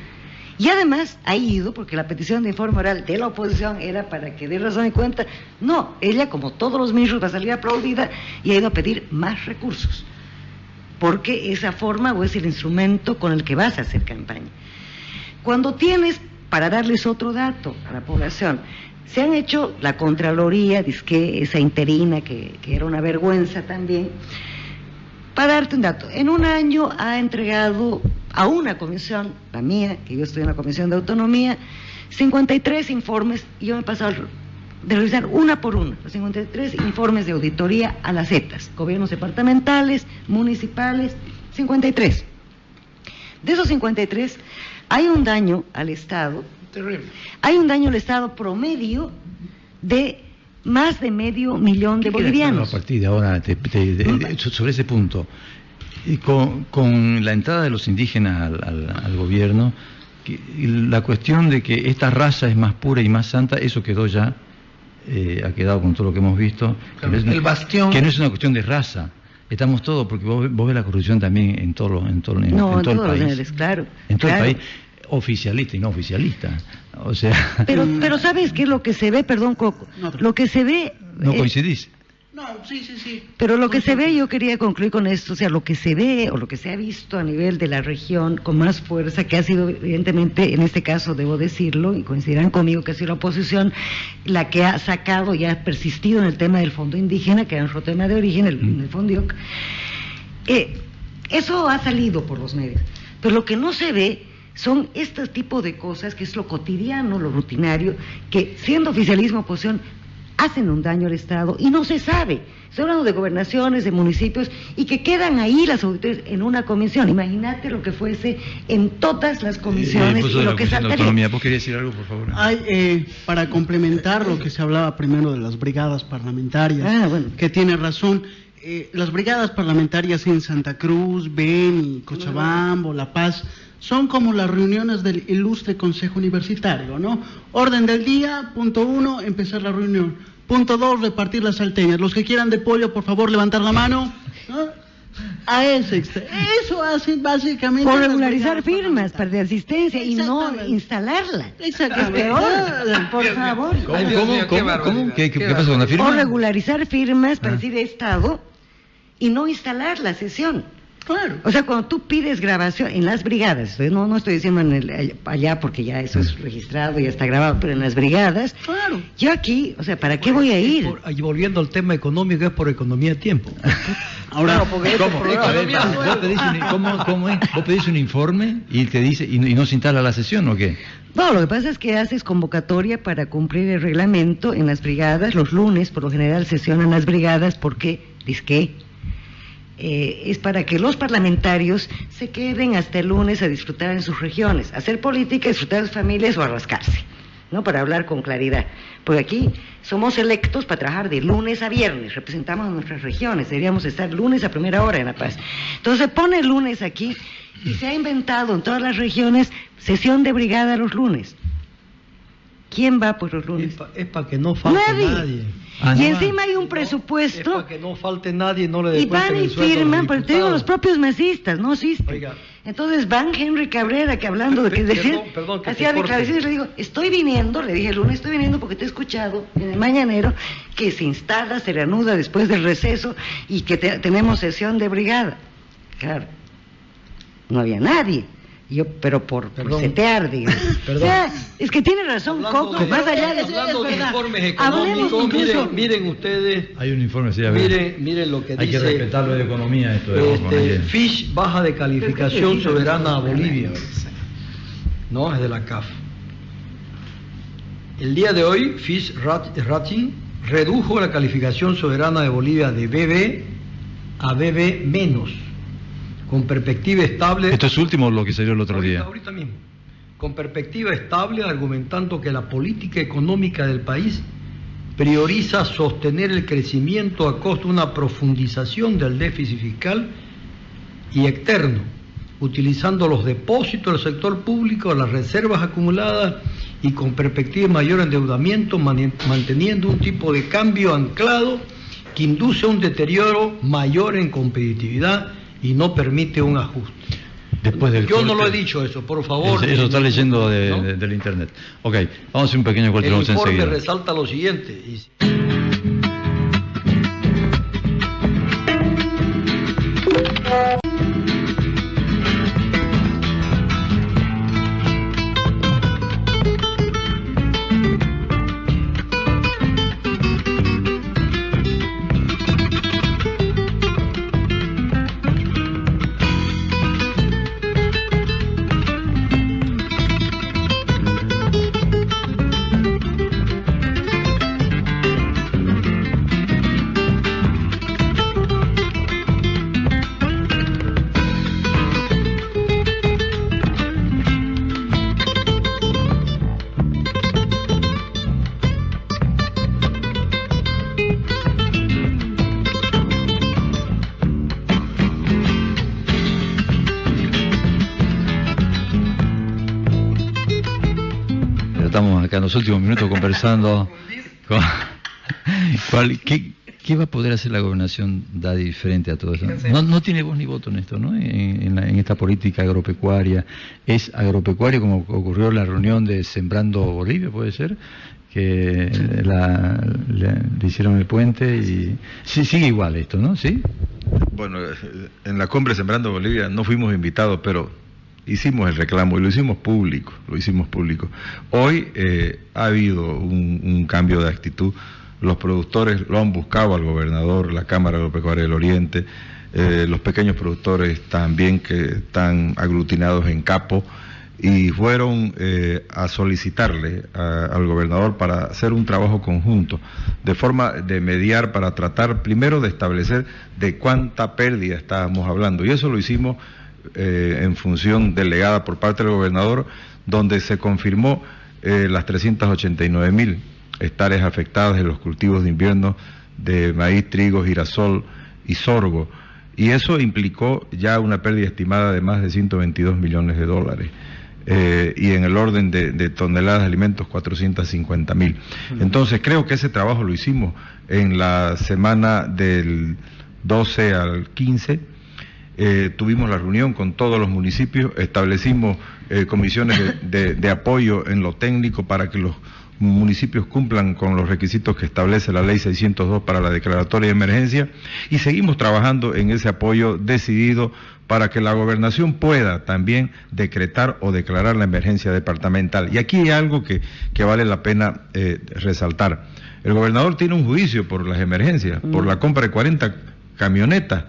[SPEAKER 5] Y además ha ido, porque la petición de informe oral de la oposición era para que dé razón y cuenta, no, ella como todos los ministros va a salir aplaudida y ha ido a pedir más recursos, porque esa forma o es el instrumento con el que vas a hacer campaña. Cuando tienes, para darles otro dato a la población, se han hecho la Contraloría, esa interina, que era una vergüenza también, Para darte un dato, en un año ha entregado a una comisión, la mía, que yo estoy en la Comisión de Autonomía, 53 informes, y yo me he pasado de revisar una por una, los 53 informes de auditoría a las ETAs, gobiernos departamentales, municipales, 53. De esos 53, hay un daño al Estado,
[SPEAKER 2] Terrible.
[SPEAKER 5] hay un daño al Estado promedio de más de $500,000 de bolivianos.
[SPEAKER 1] A partir de ahora, sobre ese punto, y con la entrada de los indígenas al gobierno, la cuestión de que esta raza es más pura y más santa, eso quedó ya, ha quedado con todo lo que hemos visto.
[SPEAKER 2] Claro, el bastión.
[SPEAKER 1] Que no es una cuestión de raza. Estamos todos, porque vos ves la corrupción también en todo el
[SPEAKER 5] todos
[SPEAKER 1] país.
[SPEAKER 5] los niveles, claro.
[SPEAKER 1] En todo
[SPEAKER 5] claro.
[SPEAKER 1] el país, oficialista y no oficialista. O sea.
[SPEAKER 5] Pero ¿sabes qué es lo que se ve? Perdón, Coco.
[SPEAKER 3] No,
[SPEAKER 5] Lo que se ve.
[SPEAKER 1] No coincidís.
[SPEAKER 3] No, sí.
[SPEAKER 5] Pero lo que se ve, yo quería concluir con esto, o sea, lo que se ve o lo que se ha visto a nivel de la región con más fuerza, que ha sido evidentemente, en este caso debo decirlo, y coincidirán conmigo que ha sido la oposición, la que ha sacado y ha persistido en el tema del fondo indígena, que era nuestro tema de origen, el Fondioc. Eso ha salido por los medios, pero lo que no se ve son este tipo de cosas, que es lo cotidiano, lo rutinario, que siendo oficialismo oposición, hacen un daño al Estado y no se sabe. Estoy hablando de gobernaciones, de municipios, y que quedan ahí las auditorías en una comisión. Imagínate lo que fuese en todas las comisiones y lo que saltaría.
[SPEAKER 1] ¿Vos querías decir algo, por favor?
[SPEAKER 3] Para complementar lo que se hablaba primero de las brigadas parlamentarias,
[SPEAKER 5] bueno.
[SPEAKER 3] que tiene razón, las brigadas parlamentarias en Santa Cruz, Beni, Cochabamba, La Paz, son como las reuniones del ilustre Consejo Universitario, ¿no? Orden del día, punto 1, empezar la reunión. Punto 2, repartir las salteñas. Los que quieran de pollo, por favor, levantar la mano. ¿No? Eso hace básicamente...
[SPEAKER 5] Por regularizar firmas para de asistencia y no instalarla.
[SPEAKER 3] Exactamente.
[SPEAKER 5] Por favor.
[SPEAKER 1] ¿Cómo? ¿Qué pasa con la firma?
[SPEAKER 5] O regularizar firmas para decir Estado y no instalar la sesión.
[SPEAKER 3] Claro.
[SPEAKER 5] O sea, cuando tú pides grabación en las brigadas, no estoy diciendo allá porque ya eso es registrado, ya está grabado, pero en las brigadas,
[SPEAKER 3] Claro.
[SPEAKER 5] yo aquí, o sea, ¿para qué voy a ir?
[SPEAKER 4] Y volviendo al tema económico, es por economía de tiempo.
[SPEAKER 3] Ahora,
[SPEAKER 1] ¿Cómo es? ¿Vos pedís un informe y te dice y no se instala la sesión o qué?
[SPEAKER 5] No, lo que pasa es que haces convocatoria para cumplir el reglamento en las brigadas. Los lunes, por lo general, sesionan las brigadas porque, es para que los parlamentarios se queden hasta el lunes a disfrutar en sus regiones, a hacer política, disfrutar de sus familias o a rascarse, ¿no? Para hablar con claridad. Porque aquí somos electos para trabajar de lunes a viernes, representamos a nuestras regiones, deberíamos estar lunes a primera hora en La Paz. Entonces se pone el lunes aquí y se ha inventado en todas las regiones sesión de brigada los lunes. ¿Quién va por los lunes?
[SPEAKER 4] Es para que no falte nadie.
[SPEAKER 5] Y encima hay un presupuesto.
[SPEAKER 4] Es para que no falte nadie, no le
[SPEAKER 5] y van y firman, pero te digo, los propios mesistas, no asisten.
[SPEAKER 4] Oiga.
[SPEAKER 5] Entonces van Henry Cabrera, que hablando de que
[SPEAKER 4] perdón, que
[SPEAKER 5] hacía
[SPEAKER 4] te corte.
[SPEAKER 5] declaraciones, le digo, estoy viniendo, le dije el lunes, estoy viniendo porque te he escuchado en el mañanero que se instala, se reanuda después del receso y que tenemos sesión de brigada. Claro, no había nadie. Pero por setear, digamos.
[SPEAKER 4] Perdón.
[SPEAKER 5] O sea, es que tiene razón Coco, más allá de
[SPEAKER 4] hablando de informes
[SPEAKER 5] Hablemos
[SPEAKER 4] económicos,
[SPEAKER 5] incluso-
[SPEAKER 4] miren ustedes,
[SPEAKER 1] Hay un informe, sí, a ver.
[SPEAKER 4] miren lo que
[SPEAKER 1] Hay que
[SPEAKER 4] dice.
[SPEAKER 1] respetarlo de economía esto de
[SPEAKER 4] Fish baja de calificación soberana a Bolivia. No, es de la CAF. El día de hoy, Fish Rating redujo la calificación soberana de Bolivia de BB a BB menos, con perspectiva estable.
[SPEAKER 1] Esto es último lo que salió el otro día.
[SPEAKER 4] Ahorita mismo. Con perspectiva estable, argumentando que la política económica del país prioriza sostener el crecimiento a costa de una profundización del déficit fiscal y externo, utilizando los depósitos del sector público, las reservas acumuladas y con perspectiva de mayor endeudamiento, manteniendo un tipo de cambio anclado que induce a un deterioro mayor en competitividad y no permite un ajuste.
[SPEAKER 1] Después del
[SPEAKER 4] Yo no
[SPEAKER 1] corte.
[SPEAKER 4] lo he dicho eso, por favor.
[SPEAKER 1] Eso está leyendo
[SPEAKER 4] ¿no?
[SPEAKER 1] del internet. Ok, vamos a hacer un pequeño corte,
[SPEAKER 4] El
[SPEAKER 1] vamos
[SPEAKER 4] informe
[SPEAKER 1] enseguida.
[SPEAKER 4] resalta lo siguiente.
[SPEAKER 1] en los últimos minutos conversando ¿qué va a poder hacer la gobernación Daddy diferente a todo eso? No tiene voz ni voto en esto, ¿no? En esta política agropecuaria. Es agropecuaria como ocurrió en la reunión de Sembrando Bolivia, ¿puede ser? Que le hicieron el puente y... Sí, sigue igual esto, ¿no? ¿Sí?
[SPEAKER 6] Bueno, en la cumbre Sembrando Bolivia no fuimos invitados, pero hicimos el reclamo y lo hicimos público. Hoy ha habido un cambio de actitud. Los productores lo han buscado al gobernador, la Cámara Agropecuaria del Oriente, los pequeños productores también que están aglutinados en Capo, y fueron a solicitarle al gobernador para hacer un trabajo conjunto, de forma de mediar para tratar primero de establecer de cuánta pérdida estábamos hablando, y eso lo hicimos en función delegada por parte del gobernador, donde se confirmó las 389.000 hectáreas afectadas en los cultivos de invierno de maíz, trigo, girasol y sorgo, y eso implicó ya una pérdida estimada de más de $122 millones, y en el orden de toneladas de alimentos 450.000. Entonces creo que ese trabajo lo hicimos en la semana del 12 al 15. Tuvimos la reunión con todos los municipios, establecimos comisiones de apoyo en lo técnico para que los municipios cumplan con los requisitos que establece la ley 602 para la declaratoria de emergencia, y seguimos trabajando en ese apoyo decidido para que la gobernación pueda también decretar o declarar la emergencia departamental. Y aquí hay algo que vale la pena resaltar. El gobernador tiene un juicio por las emergencias, por la compra de 40 camionetas,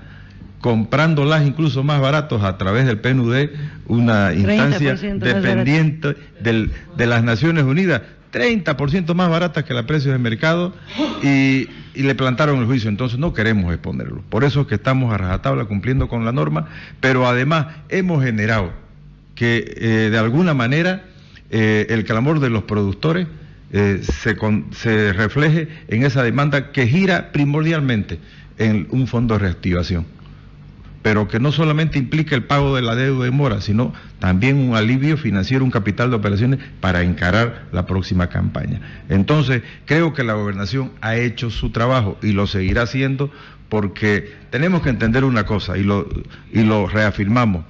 [SPEAKER 6] comprándolas incluso más baratos a través del PNUD, una instancia dependiente de las Naciones Unidas, 30% más baratas que los precios de mercado, y le plantaron el juicio. Entonces no queremos exponerlo. Por eso es que estamos a rajatabla cumpliendo con la norma, pero además hemos generado que de alguna manera el clamor de los productores se refleje en esa demanda que gira primordialmente en un fondo de reactivación, pero que no solamente implica el pago de la deuda de mora, sino también un alivio financiero, un capital de operaciones para encarar la próxima campaña. Entonces, creo que la gobernación ha hecho su trabajo y lo seguirá haciendo, porque tenemos que entender una cosa, y lo reafirmamos: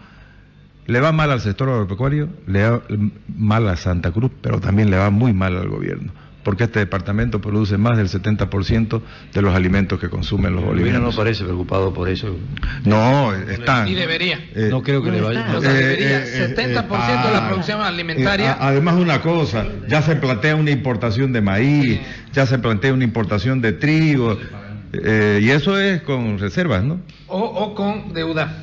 [SPEAKER 6] le va mal al sector agropecuario, le va mal a Santa Cruz, pero también le va muy mal al gobierno, porque este departamento produce más del 70% de los alimentos que consumen los bolivianos.
[SPEAKER 1] El gobierno no parece preocupado por eso.
[SPEAKER 6] No, están.
[SPEAKER 2] Y debería.
[SPEAKER 1] No creo que le vaya.
[SPEAKER 2] O sea, debería. 70% de la producción alimentaria.
[SPEAKER 6] Además, una cosa, ya se plantea una importación de maíz, ya se plantea una importación de trigo, y eso es con reservas, ¿no?
[SPEAKER 2] O con deuda.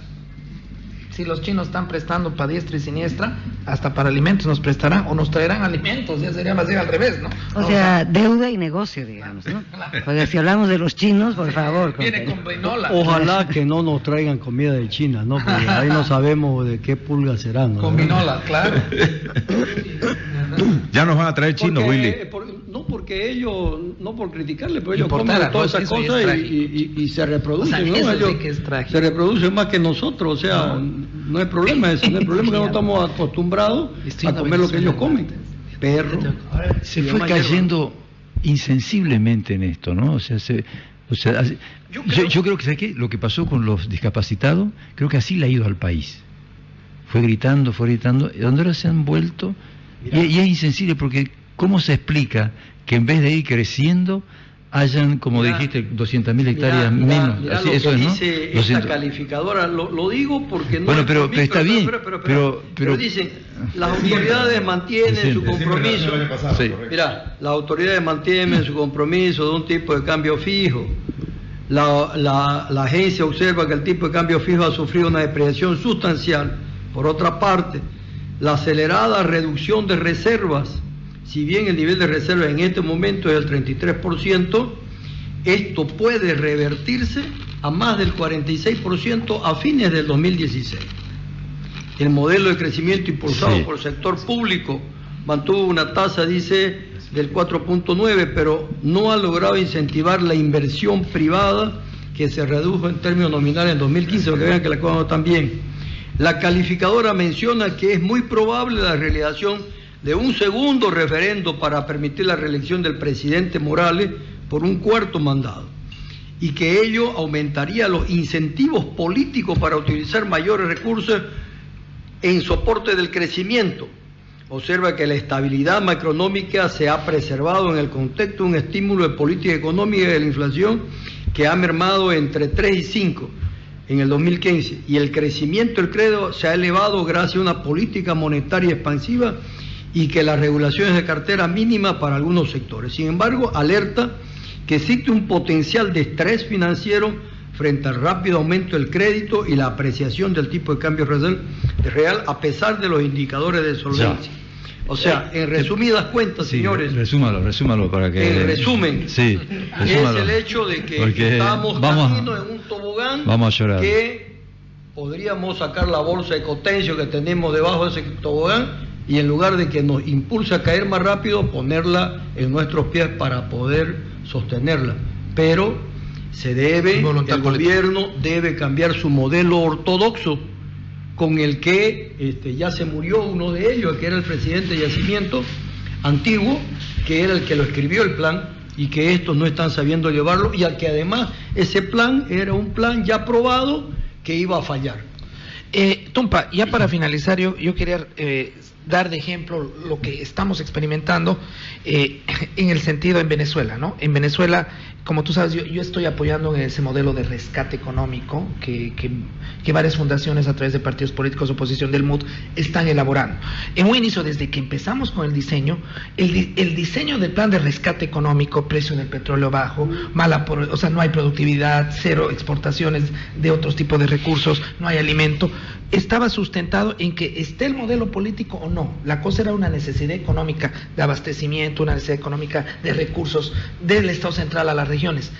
[SPEAKER 2] Si los chinos están prestando para diestra y siniestra, hasta para alimentos nos prestarán o nos traerán alimentos, ya sería más bien al revés, ¿no?
[SPEAKER 5] O sea, deuda y negocio, digamos, ¿no? Porque si hablamos de los chinos, por favor.
[SPEAKER 2] Viene con Brinola.
[SPEAKER 4] Ojalá que no nos traigan comida de China, ¿no? Porque ahí no sabemos de qué pulga serán, ¿no?
[SPEAKER 2] Con Brinola, claro.
[SPEAKER 6] Ya nos van a traer chinos, Willy.
[SPEAKER 4] No porque ellos, no por criticarle, pero ellos
[SPEAKER 2] Importar
[SPEAKER 4] comen todas esas
[SPEAKER 2] arroz, eso
[SPEAKER 4] cosas
[SPEAKER 2] ya es
[SPEAKER 4] y se reproducen,
[SPEAKER 2] o sea,
[SPEAKER 4] ¿no?
[SPEAKER 2] eso
[SPEAKER 4] Ellos
[SPEAKER 2] sí que es trágico.
[SPEAKER 4] se reproducen más que nosotros, o sea, no hay problema eso, no hay problema que no estamos acostumbrados a comer lo que ellos comen. Perro.
[SPEAKER 1] Se fue cayendo insensiblemente en esto, ¿no? Yo creo que, ¿sabes qué? Lo que pasó con los discapacitados, creo que así le ha ido al país. Fue gritando, y donde ahora se han vuelto, y es insensible, porque ¿cómo se explica que en vez de ir creciendo hayan, como dijiste, 200.000 hectáreas menos?
[SPEAKER 4] Así,
[SPEAKER 1] eso es, ¿no?
[SPEAKER 4] Dice esta calificadora, lo digo porque no...
[SPEAKER 1] Bueno, pero está bien,
[SPEAKER 4] pero dicen, las autoridades mantienen su compromiso.
[SPEAKER 1] Sí.
[SPEAKER 4] Mira, las autoridades mantienen su compromiso de un tipo de cambio fijo. La agencia observa que el tipo de cambio fijo ha sufrido una depreciación sustancial. Por otra parte, la acelerada reducción de reservas, si bien el nivel de reserva en este momento es del 33%, esto puede revertirse a más del 46% a fines del 2016. El modelo de crecimiento impulsado por el sector público mantuvo una tasa, dice, del 4.9, pero no ha logrado incentivar la inversión privada, que se redujo en términos nominales en 2015, porque vean que la cosa no está bien. La calificadora menciona que es muy probable la realización de un segundo referendo para permitir la reelección del presidente Morales por un cuarto mandato, y que ello aumentaría los incentivos políticos para utilizar mayores recursos en soporte del crecimiento. Observa que la estabilidad macroeconómica se ha preservado en el contexto de un estímulo de política económica y de la inflación que ha mermado entre 3 y 5 en el 2015, y el crecimiento del crédito se ha elevado gracias a una política monetaria expansiva y que las regulaciones de cartera mínima para algunos sectores. Sin embargo, alerta que existe un potencial de estrés financiero frente al rápido aumento del crédito y la apreciación del tipo de cambio real a pesar de los indicadores de solvencia. O sea, en resumidas cuentas, sí, señores...
[SPEAKER 1] Resúmalo para que...
[SPEAKER 4] En resumen,
[SPEAKER 1] sí,
[SPEAKER 4] es el hecho de que estamos camino en un tobogán,
[SPEAKER 1] vamos a llorar,
[SPEAKER 4] que podríamos sacar la bolsa de potencio que tenemos debajo de ese tobogán y en lugar de que nos impulse a caer más rápido, ponerla en nuestros pies para poder sostenerla. Pero el gobierno debe cambiar su modelo ortodoxo con el que ya se murió uno de ellos, que era el presidente de Yacimiento antiguo, que era el que lo escribió el plan, y que estos no están sabiendo llevarlo, y a que además ese plan era un plan ya aprobado que iba a fallar.
[SPEAKER 2] Tumpa, ya para finalizar, yo quería dar de ejemplo lo que estamos experimentando en el sentido en Venezuela, ¿no? En Venezuela, como tú sabes, yo estoy apoyando en ese modelo de rescate económico que varias fundaciones a través de partidos políticos de oposición del MUD están elaborando. En un inicio, desde que empezamos con el diseño del plan de rescate económico, precio del petróleo bajo, o sea, no hay productividad, cero exportaciones de otros tipos de recursos, no hay alimento, estaba sustentado en que esté el modelo político o no. La cosa era una necesidad económica de abastecimiento, una necesidad económica de recursos del Estado central a las regiones.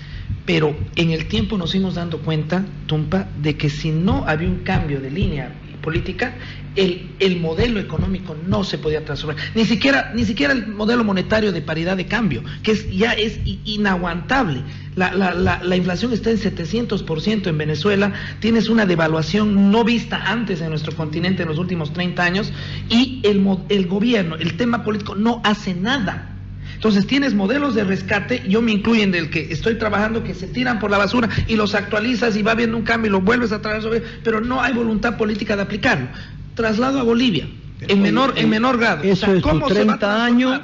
[SPEAKER 2] Pero en el tiempo nos fuimos dando cuenta, Tumpa, de que si no había un cambio de línea política, el modelo económico no se podía transformar. Ni siquiera el modelo monetario de paridad de cambio, que ya es inaguantable. La inflación está en 700% en Venezuela, tienes una devaluación no vista antes en nuestro continente en los últimos 30 años, y el gobierno, el tema político no hace nada. Entonces tienes modelos de rescate, yo me incluyo en el que estoy trabajando, que se tiran por la basura y los actualizas y va habiendo un cambio y lo vuelves a traer sobre, pero no hay voluntad política de aplicarlo. Traslado a Bolivia, en menor grado.
[SPEAKER 4] Eso, o sea,
[SPEAKER 2] ¿cómo
[SPEAKER 4] es 30
[SPEAKER 2] se va a
[SPEAKER 4] años.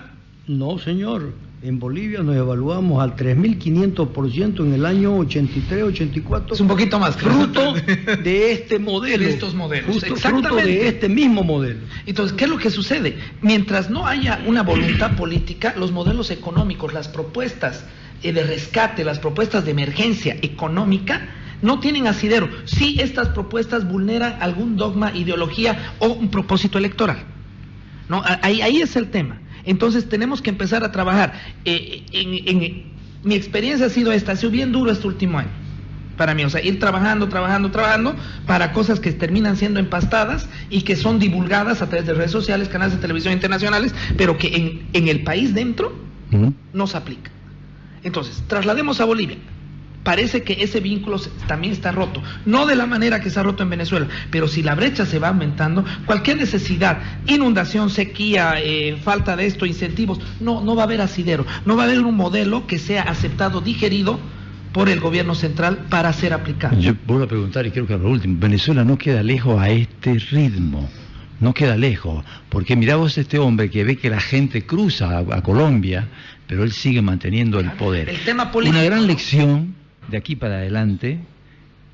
[SPEAKER 4] No, señor. En Bolivia nos evaluamos al 3.500% en el año 83-84.
[SPEAKER 2] Es un poquito más.
[SPEAKER 4] Fruto de este modelo.
[SPEAKER 2] De estos modelos.
[SPEAKER 4] Fruto de este mismo modelo.
[SPEAKER 2] Entonces, ¿qué es lo que sucede? Mientras no haya una voluntad política, los modelos económicos, las propuestas de rescate, las propuestas de emergencia económica, no tienen asidero. Sí, estas propuestas vulneran algún dogma, ideología o un propósito electoral. ¿No? Ahí es el tema. Entonces tenemos que empezar a trabajar. Mi experiencia ha sido esta, ha sido bien duro este último año para mí, o sea, ir trabajando para cosas que terminan siendo empastadas y que son divulgadas a través de redes sociales, canales de televisión internacionales, pero que en el país dentro no se aplica. Entonces, traslademos a Bolivia. Parece que ese vínculo también está roto, no de la manera que se ha roto en Venezuela, pero si la brecha se va aumentando, cualquier necesidad, inundación, sequía, falta de esto, incentivos, no va a haber asidero, no va a haber un modelo que sea aceptado, digerido por el gobierno central para ser aplicado.
[SPEAKER 1] Yo vuelvo a preguntar, y creo que lo último, Venezuela no queda lejos a este ritmo, no queda lejos, porque mirá vos este hombre que ve que la gente cruza a Colombia, pero él sigue manteniendo el poder.
[SPEAKER 2] El tema político,
[SPEAKER 1] una gran lección de aquí para adelante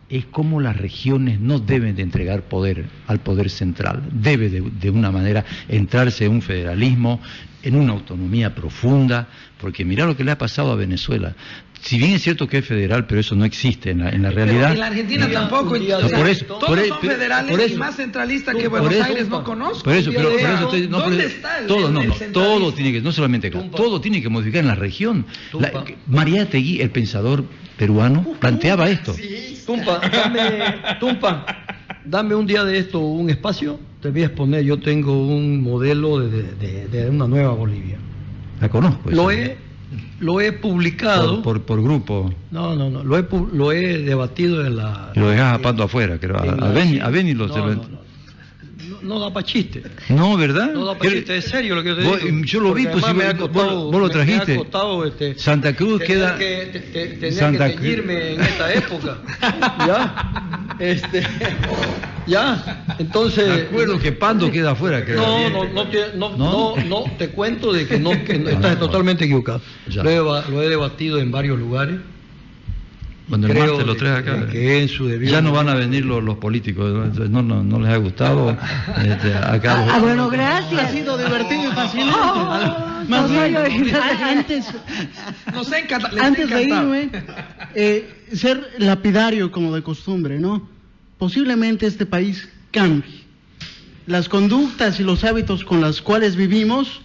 [SPEAKER 1] es cómo las regiones no deben de entregar poder al poder central, debe de una manera entrarse en un federalismo, en una autonomía profunda, porque mirá lo que le ha pasado a Venezuela. Si bien es cierto que es federal, pero eso no existe en la realidad.
[SPEAKER 2] Pero en la Argentina tampoco.
[SPEAKER 1] No, por eso,
[SPEAKER 2] todos son federales y más centralistas que Buenos Aires no conozco.
[SPEAKER 1] Por eso,
[SPEAKER 2] ¿dónde está el centralismo?
[SPEAKER 1] Todo tiene que, no solamente acá, todo tiene que modificar en la región. Mariátegui, el pensador peruano, planteaba esto.
[SPEAKER 4] Sí. Tumpa, dame un día de esto, un espacio, te voy a exponer. Yo tengo un modelo de una nueva Bolivia.
[SPEAKER 1] La conozco.
[SPEAKER 4] Lo he publicado.
[SPEAKER 1] Por grupo.
[SPEAKER 4] No. Lo he debatido en la.
[SPEAKER 1] Lo dejas a pato afuera, creo. A Beni lo.
[SPEAKER 4] no da para chiste.
[SPEAKER 1] No, ¿verdad?
[SPEAKER 4] No da para chiste, es serio lo que yo te
[SPEAKER 1] Vos-
[SPEAKER 4] digo.
[SPEAKER 1] yo lo vi,
[SPEAKER 4] Porque
[SPEAKER 1] pues,
[SPEAKER 4] además
[SPEAKER 1] si
[SPEAKER 4] me ha costado,
[SPEAKER 1] vos lo trajiste.
[SPEAKER 4] Me ha costado,
[SPEAKER 1] Santa Cruz
[SPEAKER 4] tener
[SPEAKER 1] queda...
[SPEAKER 4] tener
[SPEAKER 1] Santa
[SPEAKER 4] que teñirme en esta época. ¿Ya? ¿Ya? Entonces...
[SPEAKER 1] Me acuerdo que Pando queda afuera. creo.
[SPEAKER 4] No, te cuento de que estás totalmente equivocado.
[SPEAKER 1] Ya.
[SPEAKER 4] Lo he debatido en varios lugares.
[SPEAKER 1] Cuando el
[SPEAKER 4] Creo
[SPEAKER 1] martes lo
[SPEAKER 4] de-
[SPEAKER 1] traes acá.
[SPEAKER 4] de que en su debido
[SPEAKER 1] Ya no van a
[SPEAKER 4] momento-
[SPEAKER 1] venir los políticos. No les ha gustado. Acá los-
[SPEAKER 5] Bueno,
[SPEAKER 3] Ha
[SPEAKER 5] gracias.
[SPEAKER 3] sido divertido y fascinante.
[SPEAKER 5] Oh,
[SPEAKER 3] Más
[SPEAKER 5] no,
[SPEAKER 3] bien,
[SPEAKER 5] no,
[SPEAKER 3] antes,
[SPEAKER 2] Nos ha encantado.
[SPEAKER 3] antes de irme, ser lapidario como de costumbre, ¿no? Posiblemente este país cambie. Las conductas y los hábitos con los cuales vivimos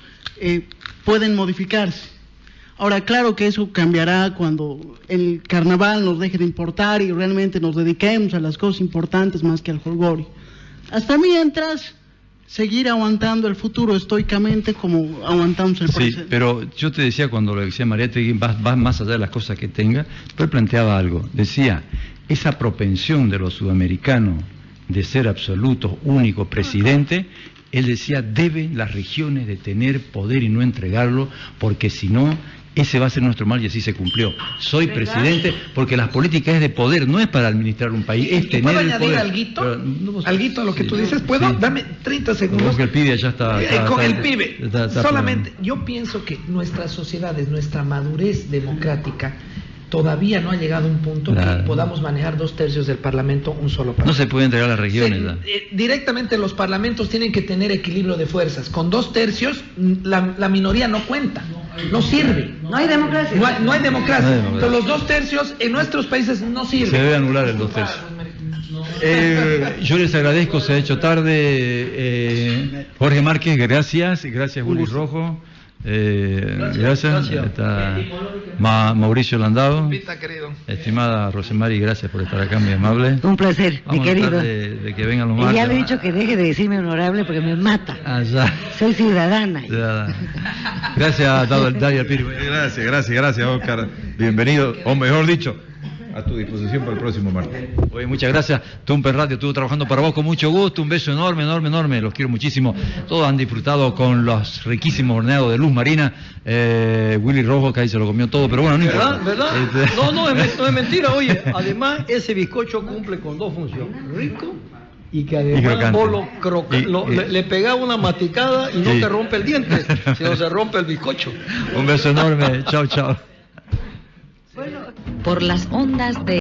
[SPEAKER 3] pueden modificarse. Ahora, claro que eso cambiará cuando el carnaval nos deje de importar y realmente nos dediquemos a las cosas importantes más que al jolgorio. Hasta mientras, seguir aguantando el futuro estoicamente como aguantamos el
[SPEAKER 1] Sí,
[SPEAKER 3] presente.
[SPEAKER 1] pero yo te decía cuando lo decía Mariátegui, va más allá de las cosas que tenga, pero él planteaba algo. Decía, esa propensión de los sudamericanos de ser absolutos, únicos, presidente, él decía, deben las regiones de tener poder y no entregarlo, porque si no, ese va a ser nuestro mal y así se cumplió. Soy presidente porque las políticas es de poder, no es para administrar un país, es tener
[SPEAKER 2] ¿Puedo
[SPEAKER 1] el
[SPEAKER 2] añadir
[SPEAKER 1] poder.
[SPEAKER 2] alguito?
[SPEAKER 1] Pero, no,
[SPEAKER 2] Alguito a lo que tú dices. ¿Puedo?
[SPEAKER 1] Sí.
[SPEAKER 2] Dame 30 segundos.
[SPEAKER 1] Porque el pibe ya está...
[SPEAKER 2] Con el
[SPEAKER 1] está-
[SPEAKER 2] pibe.
[SPEAKER 1] está
[SPEAKER 2] Solamente, yo pienso que nuestras sociedades, nuestra madurez democrática, todavía no ha llegado a un punto
[SPEAKER 1] Claro.
[SPEAKER 2] que podamos manejar 2/3 del Parlamento, un solo
[SPEAKER 1] No
[SPEAKER 2] parlamento.
[SPEAKER 1] se puede entregar a las regiones. ya.
[SPEAKER 2] Directamente los parlamentos tienen que tener equilibrio de fuerzas. Con 2/3 la minoría no cuenta, no sirve.
[SPEAKER 5] No hay democracia.
[SPEAKER 2] No hay democracia.
[SPEAKER 1] No hay democracia.
[SPEAKER 2] Pero los 2/3 en nuestros países no sirven.
[SPEAKER 1] Se debe anular el 2/3. Yo les agradezco, se ha hecho tarde. Jorge Márquez, gracias. Gracias, Willy Rojo. Gracias. Está Mauricio Landado.
[SPEAKER 2] Invita, querido.
[SPEAKER 1] Estimada Rosemary, gracias por estar acá, muy amable.
[SPEAKER 5] Un placer, mi
[SPEAKER 1] Vamos a
[SPEAKER 5] querido.
[SPEAKER 1] tratar de que vengan los
[SPEAKER 5] Y
[SPEAKER 1] martes.
[SPEAKER 5] ya le he dicho que deje de decirme honorable porque me mata.
[SPEAKER 1] Allá.
[SPEAKER 5] Soy ciudadana.
[SPEAKER 1] Gracias, Daria Piri.
[SPEAKER 6] Gracias, Oscar. Bienvenido, o mejor dicho, a tu disposición para el próximo martes.
[SPEAKER 1] Oye, muchas gracias. Tumper Radio estuvo trabajando para vos con mucho gusto. Un beso enorme, enorme, enorme. Los quiero muchísimo. Todos han disfrutado con los riquísimos horneados de luz marina. Willy Rojo, que ahí se lo comió todo, pero bueno, no importa.
[SPEAKER 4] ¿Verdad?
[SPEAKER 1] Este-
[SPEAKER 4] No es mentira. Oye, además ese bizcocho cumple con dos funciones. Rico y que además
[SPEAKER 1] crocante.
[SPEAKER 4] vos le pegás una masticada y no
[SPEAKER 1] Sí.
[SPEAKER 4] te rompe el diente, sino se rompe el bizcocho.
[SPEAKER 1] Un beso enorme. Chao, chao.
[SPEAKER 7] Por las ondas de